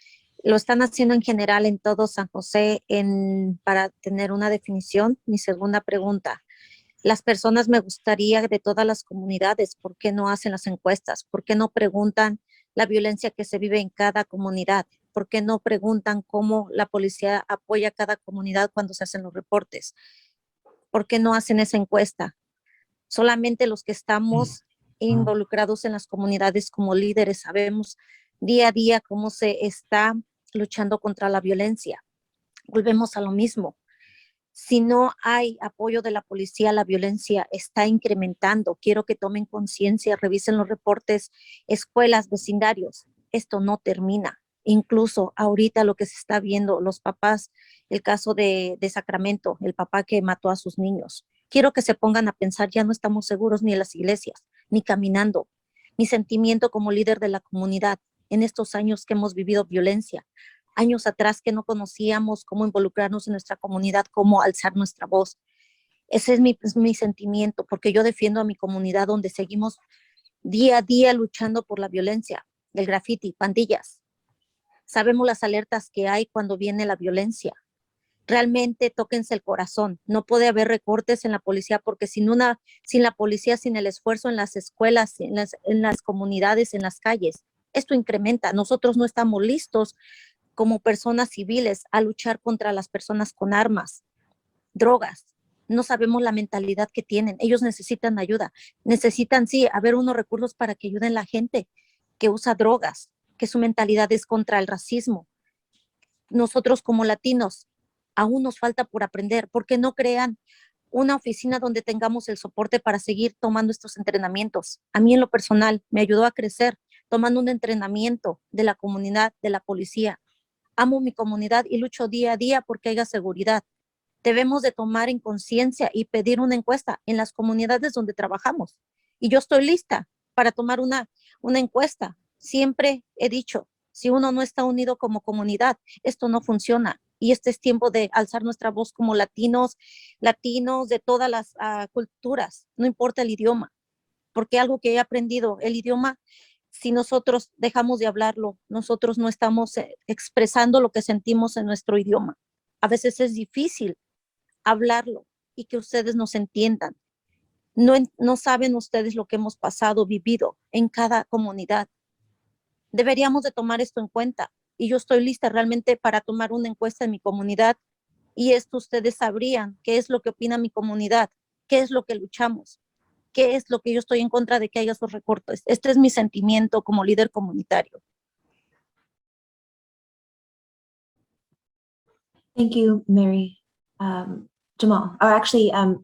¿lo están haciendo en general en todo San José para tener una definición? Mi segunda pregunta, las personas me gustaría de todas las comunidades, ¿por qué no hacen las encuestas? ¿Por qué no preguntan la violencia que se vive en cada comunidad? ¿Por qué no preguntan cómo la policía apoya a cada comunidad cuando se hacen los reportes? ¿Por qué no hacen esa encuesta? Solamente los que estamos involucrados en las comunidades como líderes sabemos día a día cómo se está luchando contra la violencia. Volvemos a lo mismo. Si no hay apoyo de la policía, la violencia está incrementando. Quiero que tomen conciencia, revisen los reportes, escuelas, vecindarios. Esto no termina. Incluso ahorita lo que se está viendo, los papás, el caso de Sacramento, el papá que mató a sus niños. Quiero que se pongan a pensar, ya no estamos seguros ni en las iglesias, ni caminando. Mi sentimiento como líder de la comunidad en estos años que hemos vivido violencia, años atrás que no conocíamos cómo involucrarnos en nuestra comunidad, cómo alzar nuestra voz. Ese es mi sentimiento, porque yo defiendo a mi comunidad donde seguimos día a día luchando por la violencia, del graffiti, pandillas. Sabemos las alertas que hay cuando viene la violencia. Realmente tóquense el corazón. No puede haber recortes en la policía porque sin la policía, sin el esfuerzo en las escuelas, en las comunidades, en las calles, esto incrementa. Nosotros no estamos listos como personas civiles a luchar contra las personas con armas, drogas. No sabemos la mentalidad que tienen. Ellos necesitan ayuda. Necesitan, sí, haber unos recursos para que ayuden a la gente que usa drogas, que su mentalidad es contra el racismo. Nosotros como latinos, aún nos falta por aprender. ¿Por qué no crean una oficina donde tengamos el soporte para seguir tomando estos entrenamientos? A mí en lo personal me ayudó a crecer tomando un entrenamiento de la comunidad, de la policía. Amo mi comunidad y lucho día a día porque haya seguridad. Debemos de tomar en conciencia y pedir una encuesta en las comunidades donde trabajamos. Y yo estoy lista para tomar una encuesta. Siempre he dicho, si uno no está unido como comunidad, esto no funciona. Y este es tiempo de alzar nuestra voz como latinos de todas las culturas, no importa el idioma. Porque algo que he aprendido, el idioma, si nosotros dejamos de hablarlo, nosotros no estamos expresando lo que sentimos en nuestro idioma. A veces es difícil hablarlo y que ustedes nos entiendan. No saben ustedes lo que hemos pasado, vivido en cada comunidad. Deberíamos de tomar esto en cuenta y yo estoy lista realmente para tomar una encuesta en mi comunidad y esto ustedes sabrían qué es lo que opina mi comunidad, qué es lo que luchamos, qué es lo que yo estoy en contra de que haya esos recortes. Este es mi sentimiento como líder comunitario. Thank you, Mary. Jamal, or actually, I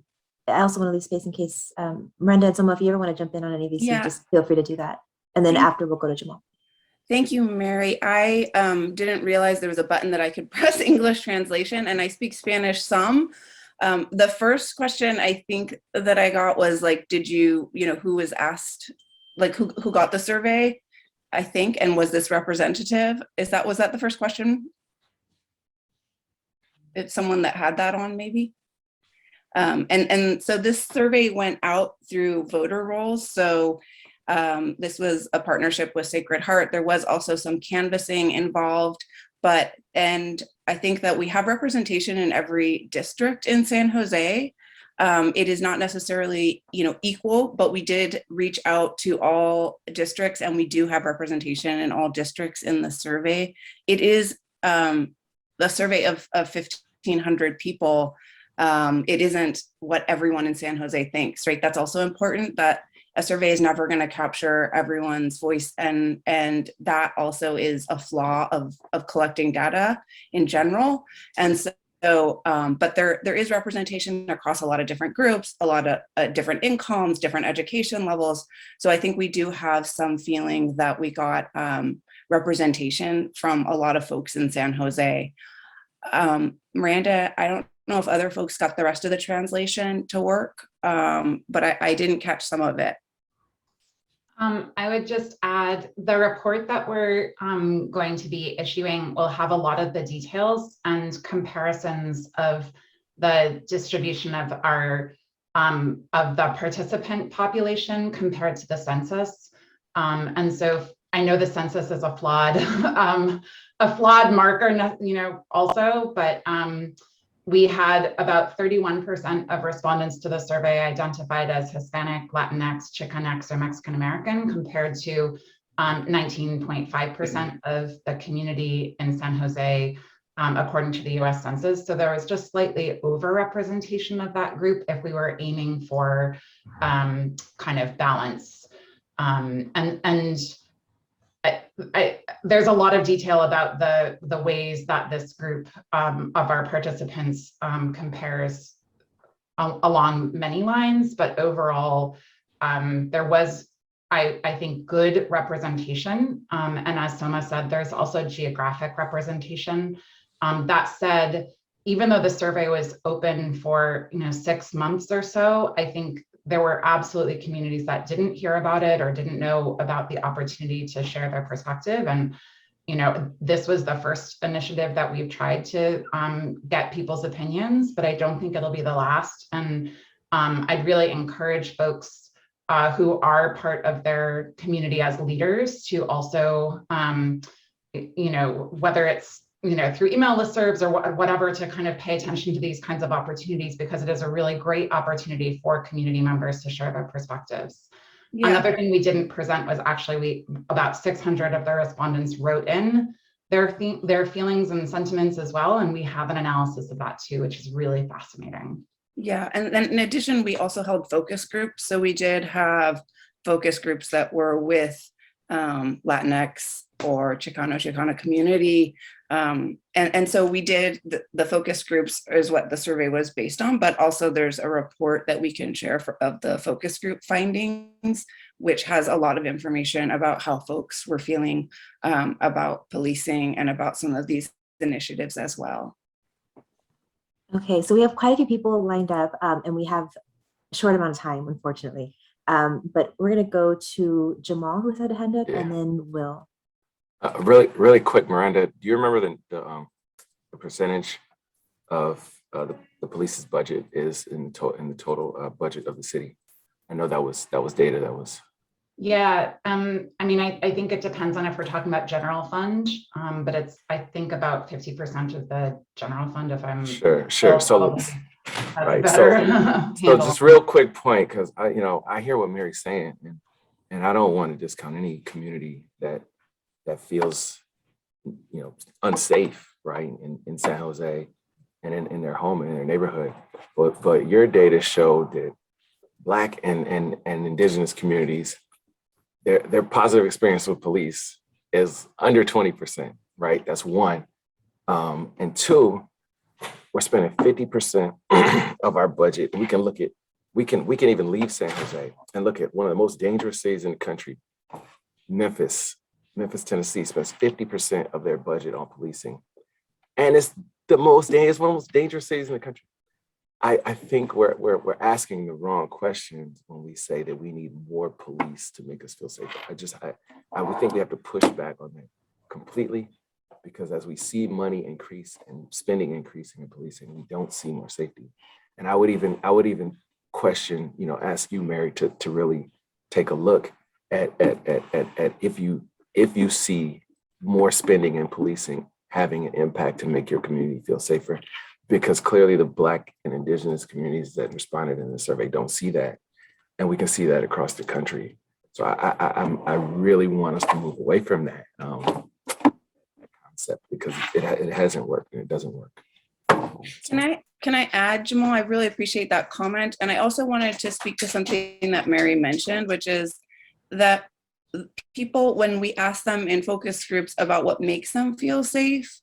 also want to leave space in case Miranda and Soma, if you ever want to jump in on any of these, Yeah. just feel free to do that. And then after we'll go to Jamal. Thank you, Mary. I didn't realize there was a button that I could press English translation, and I speak Spanish some. The first question I think that I got was like, did you know, who was asked, like who got the survey, I think, and was this representative? Was that the first question? It's someone that had that on maybe? And so this survey went out through voter rolls. So this was a partnership with Sacred Heart. There was also some canvassing involved, and I think that we have representation in every district in San Jose. It is not necessarily, you know, equal, but we did reach out to all districts and we do have representation in all districts in the survey. It is the survey of 1,500 people. It isn't what everyone in San Jose thinks, right? That's also important, that a survey is never going to capture everyone's voice, and that also is a flaw of collecting data in general. And so, but there is representation across a lot of different groups, a lot of different incomes, different education levels. So I think we do have some feeling that we got representation from a lot of folks in San Jose. Miranda, I don't know if other folks got the rest of the translation to work, but I didn't catch some of it. I would just add, the report that we're going to be issuing will have a lot of the details and comparisons of the distribution of our of the participant population compared to the census. And so I know the census is a flawed marker, you know, also, but we had about 31% of respondents to the survey identified as Hispanic, Latinx, Chicanx, or Mexican American, compared to 19.5% of the community in San Jose, according to the US Census. So there was just slightly over-representation of that group if we were aiming for kind of balance. There's a lot of detail about the ways that this group of our participants compares along many lines, but overall, there was, I think, good representation. And as Soma said, there's also geographic representation. That said, even though the survey was open for 6 months or so, I think there were absolutely communities that didn't hear about it or didn't know about the opportunity to share their perspective. And, this was the first initiative that we've tried to get people's opinions, but I don't think it'll be the last. And I'd really encourage folks who are part of their community as leaders to also, whether it's through email listservs or whatever, to kind of pay attention to these kinds of opportunities, because it is a really great opportunity for community members to share their perspectives. Yeah. Another thing we didn't present was actually about 600 of the respondents wrote in their feelings and sentiments as well. And we have an analysis of that too, which is really fascinating. Yeah, and then in addition, we also held focus groups. So we did have focus groups that were with Latinx or Chicana community. And so we did, the focus groups is what the survey was based on, but also there's a report that we can share of the focus group findings, which has a lot of information about how folks were feeling about policing and about some of these initiatives as well. Okay, so we have quite a few people lined up and we have a short amount of time, unfortunately. But we're going to go to Jamal, who's had a hand up, and then Will. Really quick, Miranda, do you remember the percentage of the police's budget is in the total budget of the city? I know that was data that was Yeah, I mean, I think it depends on if we're talking about general fund, but it's, I think about 50% of the general fund if I'm. Sure. So So probably let's, has a right. better So handle. just real quick point, because I hear what Mary's saying, and I don't want to discount any community that feels, unsafe, right, in San Jose and in their home and in their neighborhood. But your data showed that Black and Indigenous communities, their positive experience with police is under 20%, right? That's one. And two, we're spending 50% of our budget. We can look at, we can even leave San Jose and look at one of the most dangerous cities in the country, Memphis, Tennessee spends 50% of their budget on policing. And it's one of the most dangerous cities in the country. I think we're asking the wrong questions when we say that we need more police to make us feel safer. I would think we have to push back on that completely, because as we see money increase and spending increasing in policing, we don't see more safety. And I would even question, ask you, Mary, to really take a look at if you see more spending in policing having an impact to make your community feel safer, because clearly the Black and Indigenous communities that responded in the survey don't see that. And we can see that across the country. So I really want us to move away from that concept, because it hasn't worked and it doesn't work. Can I add, Jamal? I really appreciate that comment. And I also wanted to speak to something that Mary mentioned, which is that people, when we ask them in focus groups about what makes them feel safe,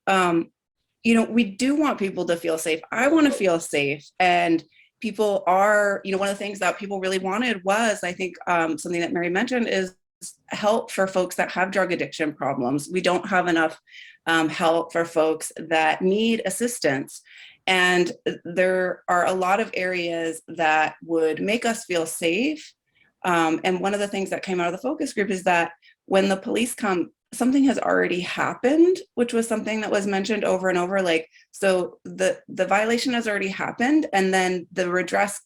we do want people to feel safe. I want to feel safe. And people are, one of the things that people really wanted was, I think, something that Mary mentioned is help for folks that have drug addiction problems. We don't have enough help for folks that need assistance. And there are a lot of areas that would make us feel safe. And one of the things that came out of the focus group is that when the police come, something has already happened, which was something that was mentioned over and over. Like, so the violation has already happened, and then the redress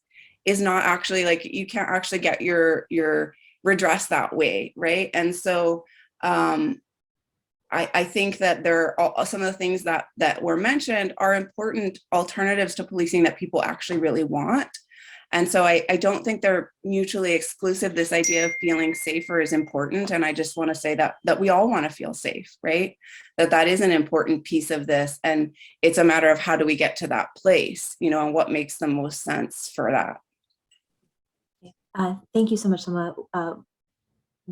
is not actually, like, you can't actually get your redress that way, right? And so I think that there are some of the things that were mentioned are important alternatives to policing that people actually really want. And so I don't think they're mutually exclusive. This idea of feeling safer is important. And I just want to say that we all want to feel safe, right? That is an important piece of this. And it's a matter of how do we get to that place, and what makes the most sense for that. Thank you so much, Selma.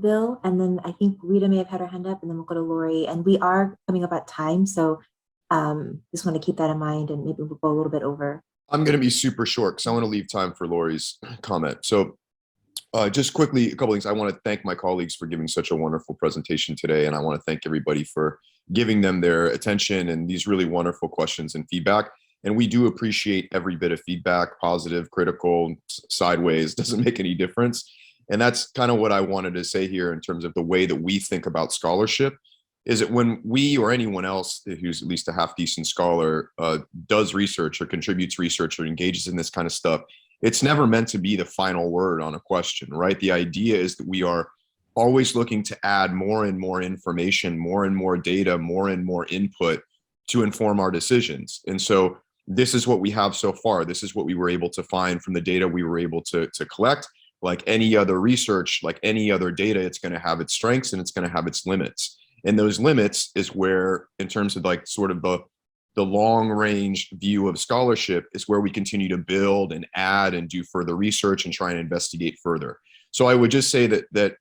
Bill, and then I think Rita may have had her hand up, and then we'll go to Lori. And we are coming up at time, so just want to keep that in mind, and maybe we'll go a little bit over. I'm going to be super short because I want to leave time for Lori's comment. So just quickly, a couple things. I want to thank my colleagues for giving such a wonderful presentation today, and I want to thank everybody for giving them their attention and these really wonderful questions and feedback. And we do appreciate every bit of feedback, positive, critical, sideways, doesn't make any difference. And that's kind of what I wanted to say here in terms of the way that we think about scholarship, is that when we or anyone else who's at least a half decent scholar does research or contributes research or engages in this kind of stuff, it's never meant to be the final word on a question, right? The idea is that we are always looking to add more and more information, more and more data, more and more input to inform our decisions. And so this is what we have so far. This is what we were able to find from the data we were able to collect. Like any other research, like any other data, it's going to have its strengths and it's going to have its limits. And those limits is where, in terms of like sort of the long range view of scholarship, is where we continue to build and add and do further research and try and investigate further. So I would just say that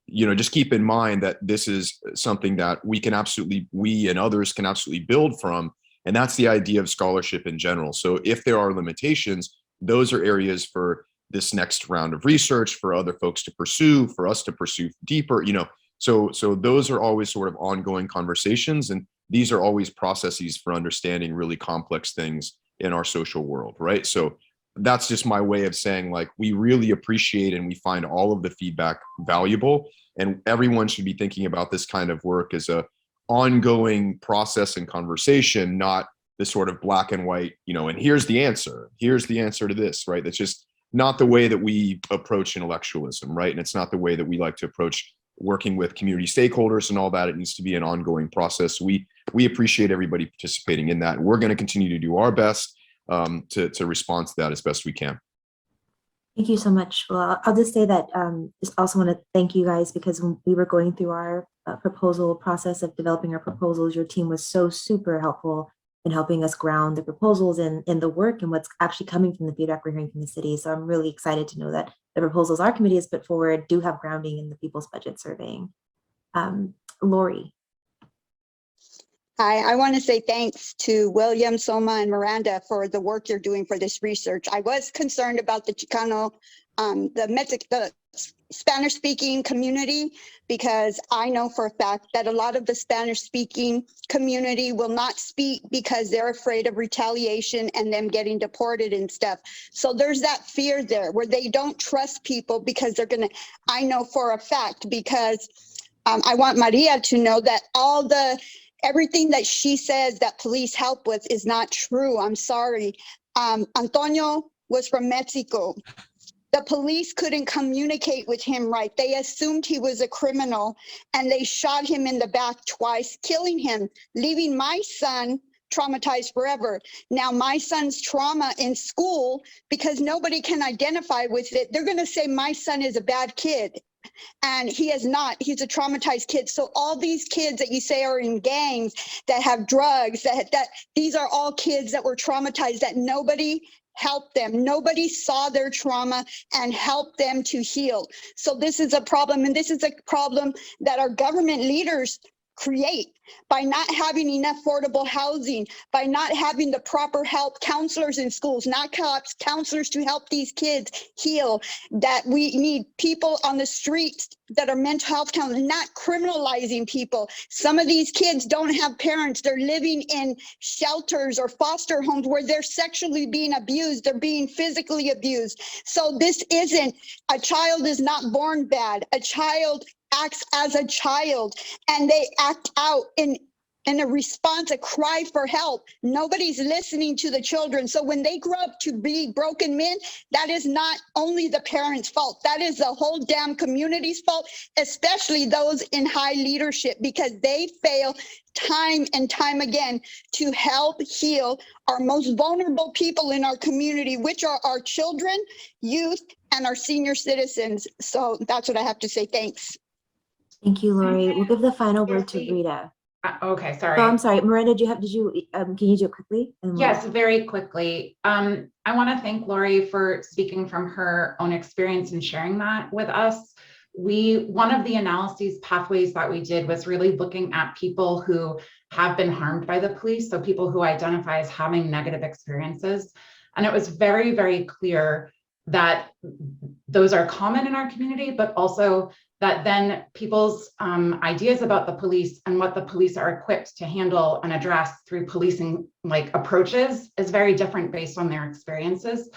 just keep in mind that this is something that we and others can absolutely build from. And that's the idea of scholarship in general. So if there are limitations, those are areas for this next round of research, for other folks to pursue, for us to pursue deeper, so those are always sort of ongoing conversations, and these are always processes for understanding really complex things in our social world, right? So that's just my way of saying, like, we really appreciate and we find all of the feedback valuable, and everyone should be thinking about this kind of work as a ongoing process and conversation, not this sort of black and white, and here's the answer to this, right? That's just not the way that we approach intellectualism, right? And it's not the way that we like to approach working with community stakeholders and all that. It needs to be an ongoing process. We appreciate everybody participating in that. We're going to continue to do our best to respond to that as best we can. Thank you so much. Well, I'll just say that just also want to thank you guys, because when we were going through our proposal process of developing our proposals, your team was so super helpful in helping us ground the proposals in the work and what's actually coming from the feedback we're hearing from the city. So I'm really excited to know that the proposals our committee has put forward do have grounding in the People's Budget Surveying. Lori. Hi, I want to say thanks to William, Soma, and Miranda for the work you're doing for this research. I was concerned about the Chicano, the Spanish-speaking community, because I know for a fact that a lot of the Spanish-speaking community will not speak because they're afraid of retaliation and them getting deported and stuff. So there's that fear there where they don't trust people because they're gonna, I know for a fact, because I want Maria to know that everything that she says that police help with is not true. I'm sorry. Antonio was from Mexico. The police couldn't communicate with him right. They assumed he was a criminal and they shot him in the back twice, killing him, leaving my son traumatized forever. Now my son's trauma in school, because nobody can identify with it, they're gonna say my son is a bad kid. And he is not. He's a traumatized kid. So all these kids that you say are in gangs, that have drugs, that these are all kids that were traumatized, that nobody helped them. Nobody saw their trauma and helped them to heal. So this is a problem, and this is a problem that our government leaders create by not having enough affordable housing, by not having the proper help, counselors in schools, not cops, counselors to help these kids heal, that we need people on the streets that are mental health counselors, not criminalizing people. Some of these kids don't have parents. They're living in shelters or foster homes where they're sexually being abused. They're being physically abused. So this isn't, a child is not born bad. A child acts as a child and they act out in a response, a cry for help. Nobody's listening to the children. So when they grow up to be broken men, that is not only the parents' fault. That is the whole damn community's fault, especially those in high leadership, because they fail time and time again to help heal our most vulnerable people in our community, which are our children, youth, and our senior citizens. So that's what I have to say. Thanks. Thank you, Lori. We'll give the final word to Rita. Okay, sorry. Oh, I'm sorry, Miranda. Can you do it quickly? Yes, very quickly. I want to thank Lori for speaking from her own experience and sharing that with us. One of the analyses pathways that we did was really looking at people who have been harmed by the police, so people who identify as having negative experiences. And it was very, very clear that those are common in our community, but also that then people's ideas about the police and what the police are equipped to handle and address through policing like approaches is very different based on their experiences.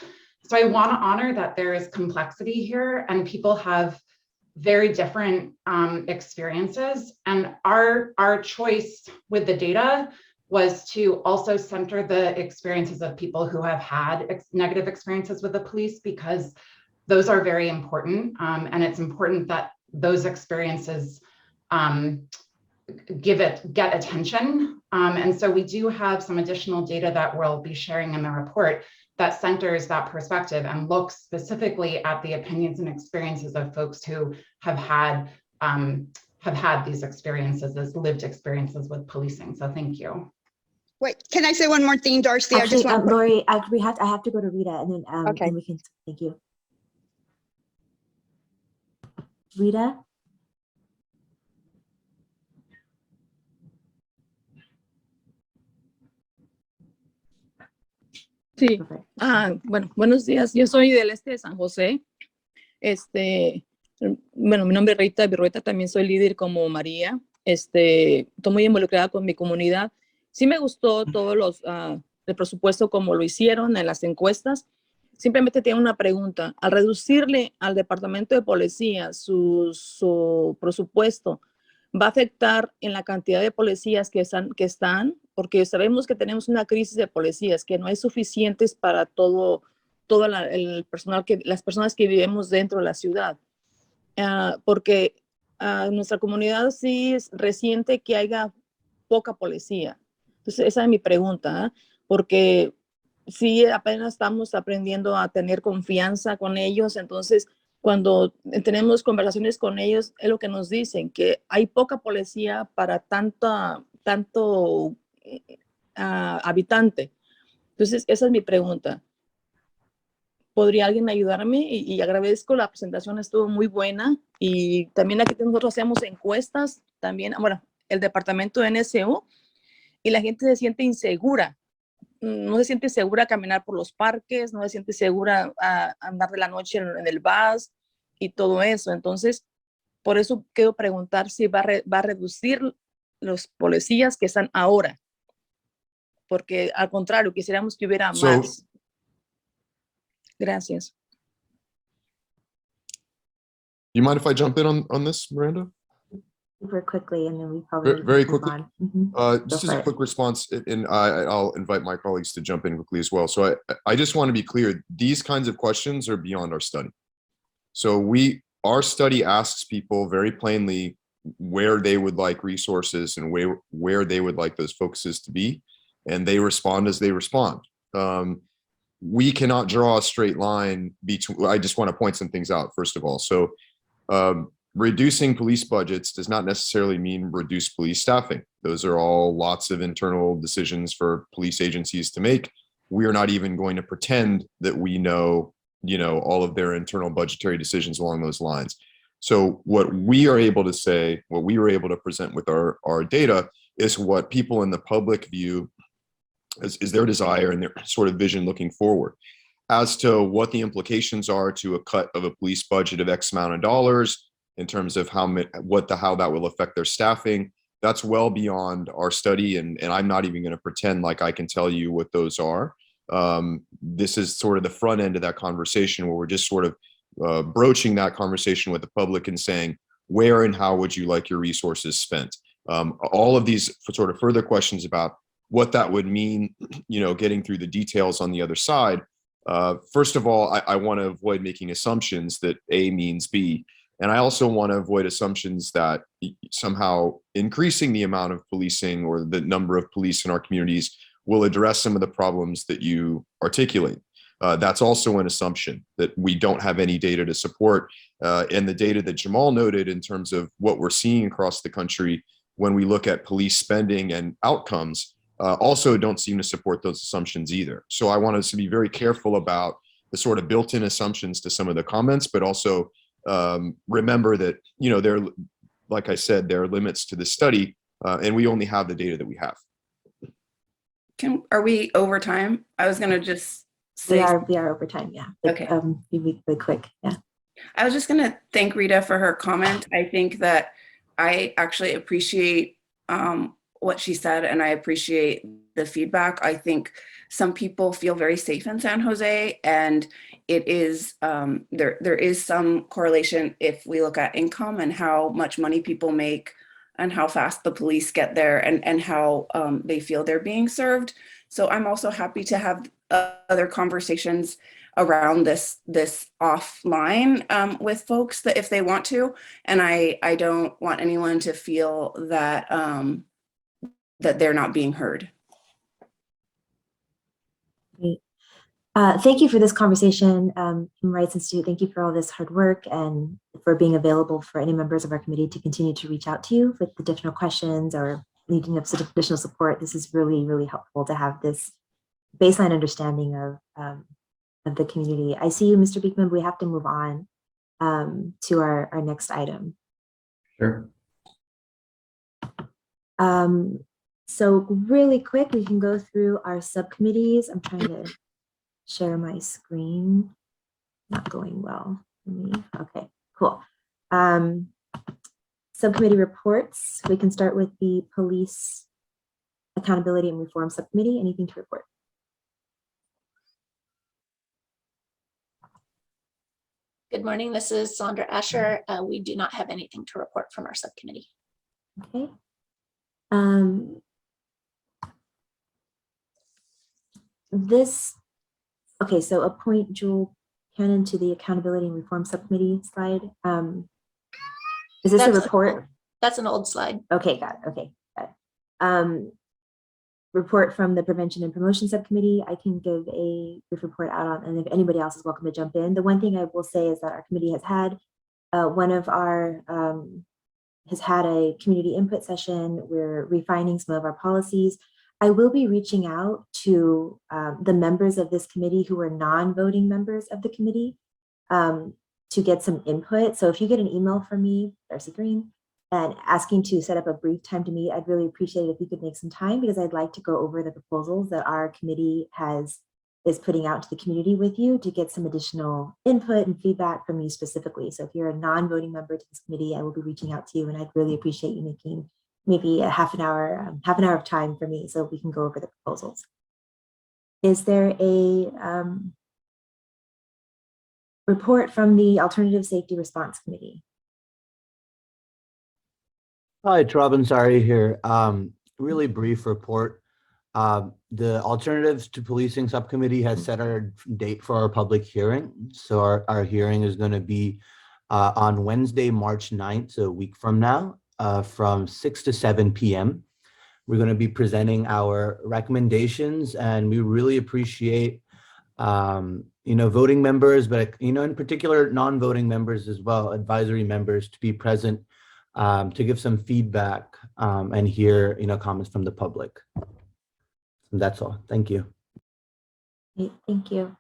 So I want to honor that there is complexity here and people have very different experiences. And our choice with the data was to also center the experiences of people who have had negative experiences with the police, because those are very important. And it's important that those experiences get attention. And so we do have some additional data that we'll be sharing in the report that centers that perspective and looks specifically at the opinions and experiences of folks who have had these experiences as lived experiences with policing. So thank you. Wait, can I say one more thing, Darcy? Actually, I just want Lori, I have to go to Rita, and then okay. and we can. Thank you, Rita. Sí. Bueno, buenos días. Yo soy del este de San José. Bueno, mi nombre es Rita Virrueta, también soy líder como María. Estoy muy involucrada con mi comunidad. Sí me gustó todo el presupuesto como lo hicieron en las encuestas. Simplemente tengo una pregunta. Al reducirle al Departamento de Policía su presupuesto, ¿va a afectar en la cantidad de policías que están? Porque sabemos que tenemos una crisis de policías, que no hay suficientes para todo todo el personal, las personas que vivimos dentro de la ciudad. Porque nuestra comunidad sí resiente que haya poca policía. Entonces, esa es mi pregunta, porque sí apenas estamos aprendiendo a tener confianza con ellos. Entonces, cuando tenemos conversaciones con ellos, es lo que nos dicen, que hay poca policía para tanto habitante. Entonces, esa es mi pregunta. ¿Podría alguien ayudarme? Y agradezco, la presentación estuvo muy buena. Y también aquí nosotros hacemos encuestas, también, bueno, el departamento de NSU, y la gente se siente insegura. No se siente segura a caminar por los parques, no se siente segura a andar de la noche en el bus y todo eso. Entonces, por eso quiero preguntar si va a reducir los policías que están ahora, porque al contrario, quisiéramos que hubiera más. Gracias. You mind if I jump in on this, Miranda? Super quickly, and then we probably Very move quickly. on. Just as a quick response, and I'll invite my colleagues to jump in quickly as well. So I just want to be clear, these kinds of questions are beyond our study. So our study asks people very plainly where they would like resources and where they would like those focuses to be, and they respond as they respond. We cannot draw a straight line between, I just want to point some things out, first of all. So reducing police budgets does not necessarily mean reduce police staffing. Those are all lots of internal decisions for police agencies to make. We are not even going to pretend that we know, all of their internal budgetary decisions along those lines. So what we are able to say, what we were able to present with our data is what people in the public view is their desire and their sort of vision looking forward. As to what the implications are to a cut of a police budget of X amount of dollars in terms of how that will affect their staffing, that's well beyond our study. And I'm not even going to pretend like I can tell you what those are. This is sort of the front end of that conversation where we're just sort of broaching that conversation with the public and saying, where and how would you like your resources spent? All of these sort of further questions about what that would mean, getting through the details on the other side. First of all, I want to avoid making assumptions that A means B. And I also want to avoid assumptions that somehow increasing the amount of policing or the number of police in our communities will address some of the problems that you articulate. That's also an assumption that we don't have any data to support. And the data that Jamal noted in terms of what we're seeing across the country when we look at police spending and outcomes also don't seem to support those assumptions either. So I want us to be very careful about the sort of built-in assumptions to some of the comments, but also remember that, there, like I said, there are limits to the study, and we only have the data that we have. Are we over time? I was going to just say. We are over time, yeah. Okay. Be quick, yeah. I was just going to thank Rita for her comment. I think that I actually appreciate what she said, and I appreciate the feedback. I think some people feel very safe in San Jose, and it is there is some correlation if we look at income and how much money people make and how fast the police get there and how they feel they're being served. So I'm also happy to have other conversations around this offline with folks that if they want to, and I don't want anyone to feel that that they're not being heard. Great. Thank you for this conversation, Human Rights Institute. Thank you for all this hard work and for being available for any members of our committee to continue to reach out to you with additional questions or needing additional support. This is really, really helpful to have this baseline understanding of the community. I see you, Mr. Beekman, but we have to move on to our next item. Sure. So really quick, we can go through our subcommittees. I'm trying to share my screen. Not going well for me. Okay, cool. Subcommittee reports. We can start with the Police Accountability and Reform Subcommittee. Anything to report? Good morning, this is Sandra Asher. We do not have anything to report from our subcommittee. Okay. This Okay, so appoint Jewel Cannon to the Accountability and Reform Subcommittee slide. Is this a report? That's an old slide. Okay, got it. Okay, got it. Report from the Prevention and Promotion Subcommittee. I can give a brief report out on, and if anybody else is welcome to jump in. The one thing I will say is that our committee has had has had a community input session. We're refining some of our policies. I will be reaching out to the members of this committee who are non-voting members of the committee to get some input. So if you get an email from me, Darcy Green, and asking to set up a brief time to meet, I'd really appreciate it if you could make some time, because I'd like to go over the proposals that our committee is putting out to the community with you to get some additional input and feedback from you specifically. So if you're a non-voting member to this committee, I will be reaching out to you, and I'd really appreciate you making maybe a half an hour of time for me so we can go over the proposals. Is there a report from the Alternative Safety Response Committee? Hi, it's Robin Zari here. Really brief report. The Alternatives to Policing Subcommittee has set our date for our public hearing. So our hearing is going to be on Wednesday, March 9th, so a week from now, from 6 to 7 p.m. We're going to be presenting our recommendations, and we really appreciate voting members, but in particular non-voting members as well, advisory members, to be present to give some feedback and hear comments from the public. And that's all. Thank you. Great, thank you.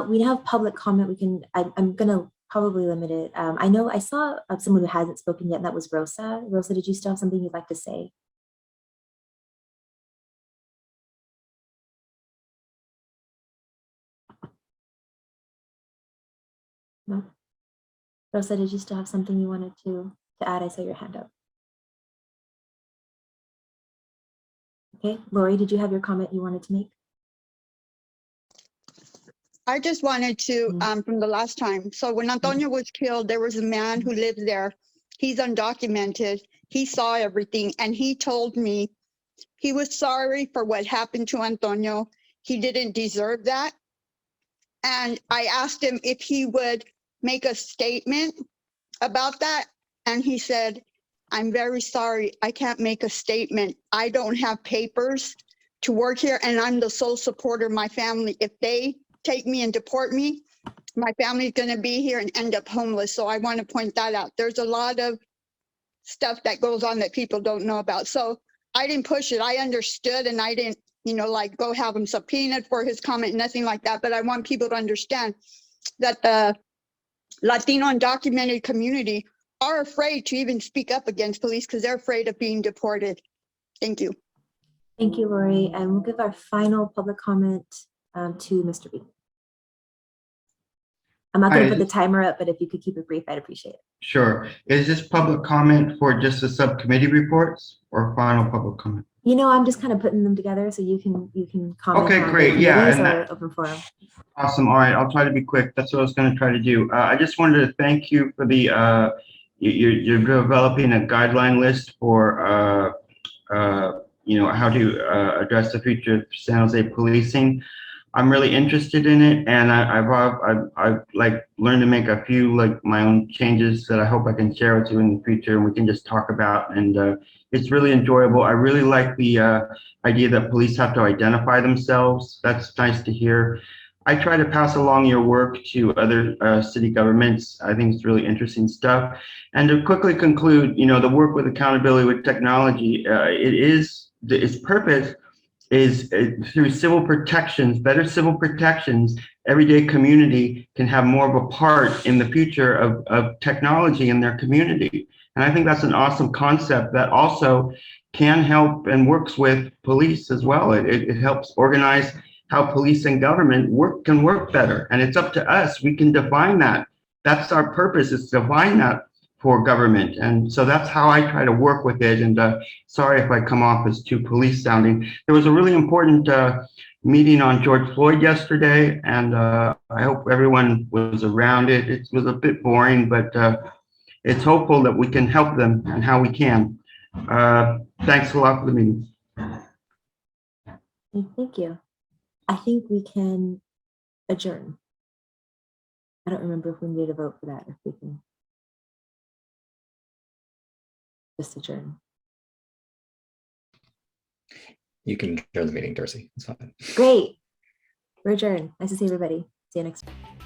We have public comment. I'm going to probably limit it. I know I saw someone who hasn't spoken yet, and that was Rosa. Rosa, did you still have something you'd like to say? No? Rosa, did you still have something you wanted to add? I saw your hand up. Okay, Lori, did you have your comment you wanted to make? I just wanted to, from the last time. So when Antonio was killed, there was a man who lived there. He's undocumented. He saw everything, and he told me he was sorry for what happened to Antonio. He didn't deserve that. And I asked him if he would make a statement about that. And he said, I'm very sorry, I can't make a statement. I don't have papers to work here, and I'm the sole supporter of my family. If they take me and deport me, my family's gonna be here and end up homeless. So I want to point that out. There's a lot of stuff that goes on that people don't know about. So I didn't push it. I understood, and I didn't, like go have him subpoenaed for his comment, nothing like that. But I want people to understand that the Latino undocumented community are afraid to even speak up against police because they're afraid of being deported. Thank you. Thank you, Lori. And we'll give our final public comment to Mr. B. I'm not going to put the timer up, but if you could keep it brief, I'd appreciate it. Sure. Is this public comment for just the subcommittee reports or final public comment? I'm just kind of putting them together so you can comment. Okay, great. Yeah, and open forum. Awesome. All right, I'll try to be quick. That's what I was going to try to do. I just wanted to thank you for the you're developing a guideline list for how to address the future of San Jose policing. I'm really interested in it, and I've like learned to make a few my own changes that I hope I can share with you in the future, and we can just talk about. And it's really enjoyable. I really like the idea that police have to identify themselves. That's nice to hear. I try to pass along your work to other city governments. I think it's really interesting stuff. And to quickly conclude, the work with accountability with technology, its purpose is through civil protections, better civil protections, everyday community can have more of a part in the future of technology in their community. And I think that's an awesome concept that also can help and works with police as well. It helps organize how police and government can work better. And it's up to us. We can define that. That's our purpose, is to define that for government. And so that's how I try to work with it. And sorry if I come off as too police sounding. There was a really important meeting on George Floyd yesterday, and I hope everyone was around it. It was a bit boring, but it's hopeful that we can help them and how we can. Thanks a lot for the meeting. Thank you. I think we can adjourn. I don't remember if we need a vote for that, if we can just adjourn. You can adjourn the meeting, Darcy. It's fine. Great. We're adjourned. Nice to see everybody. See you next week.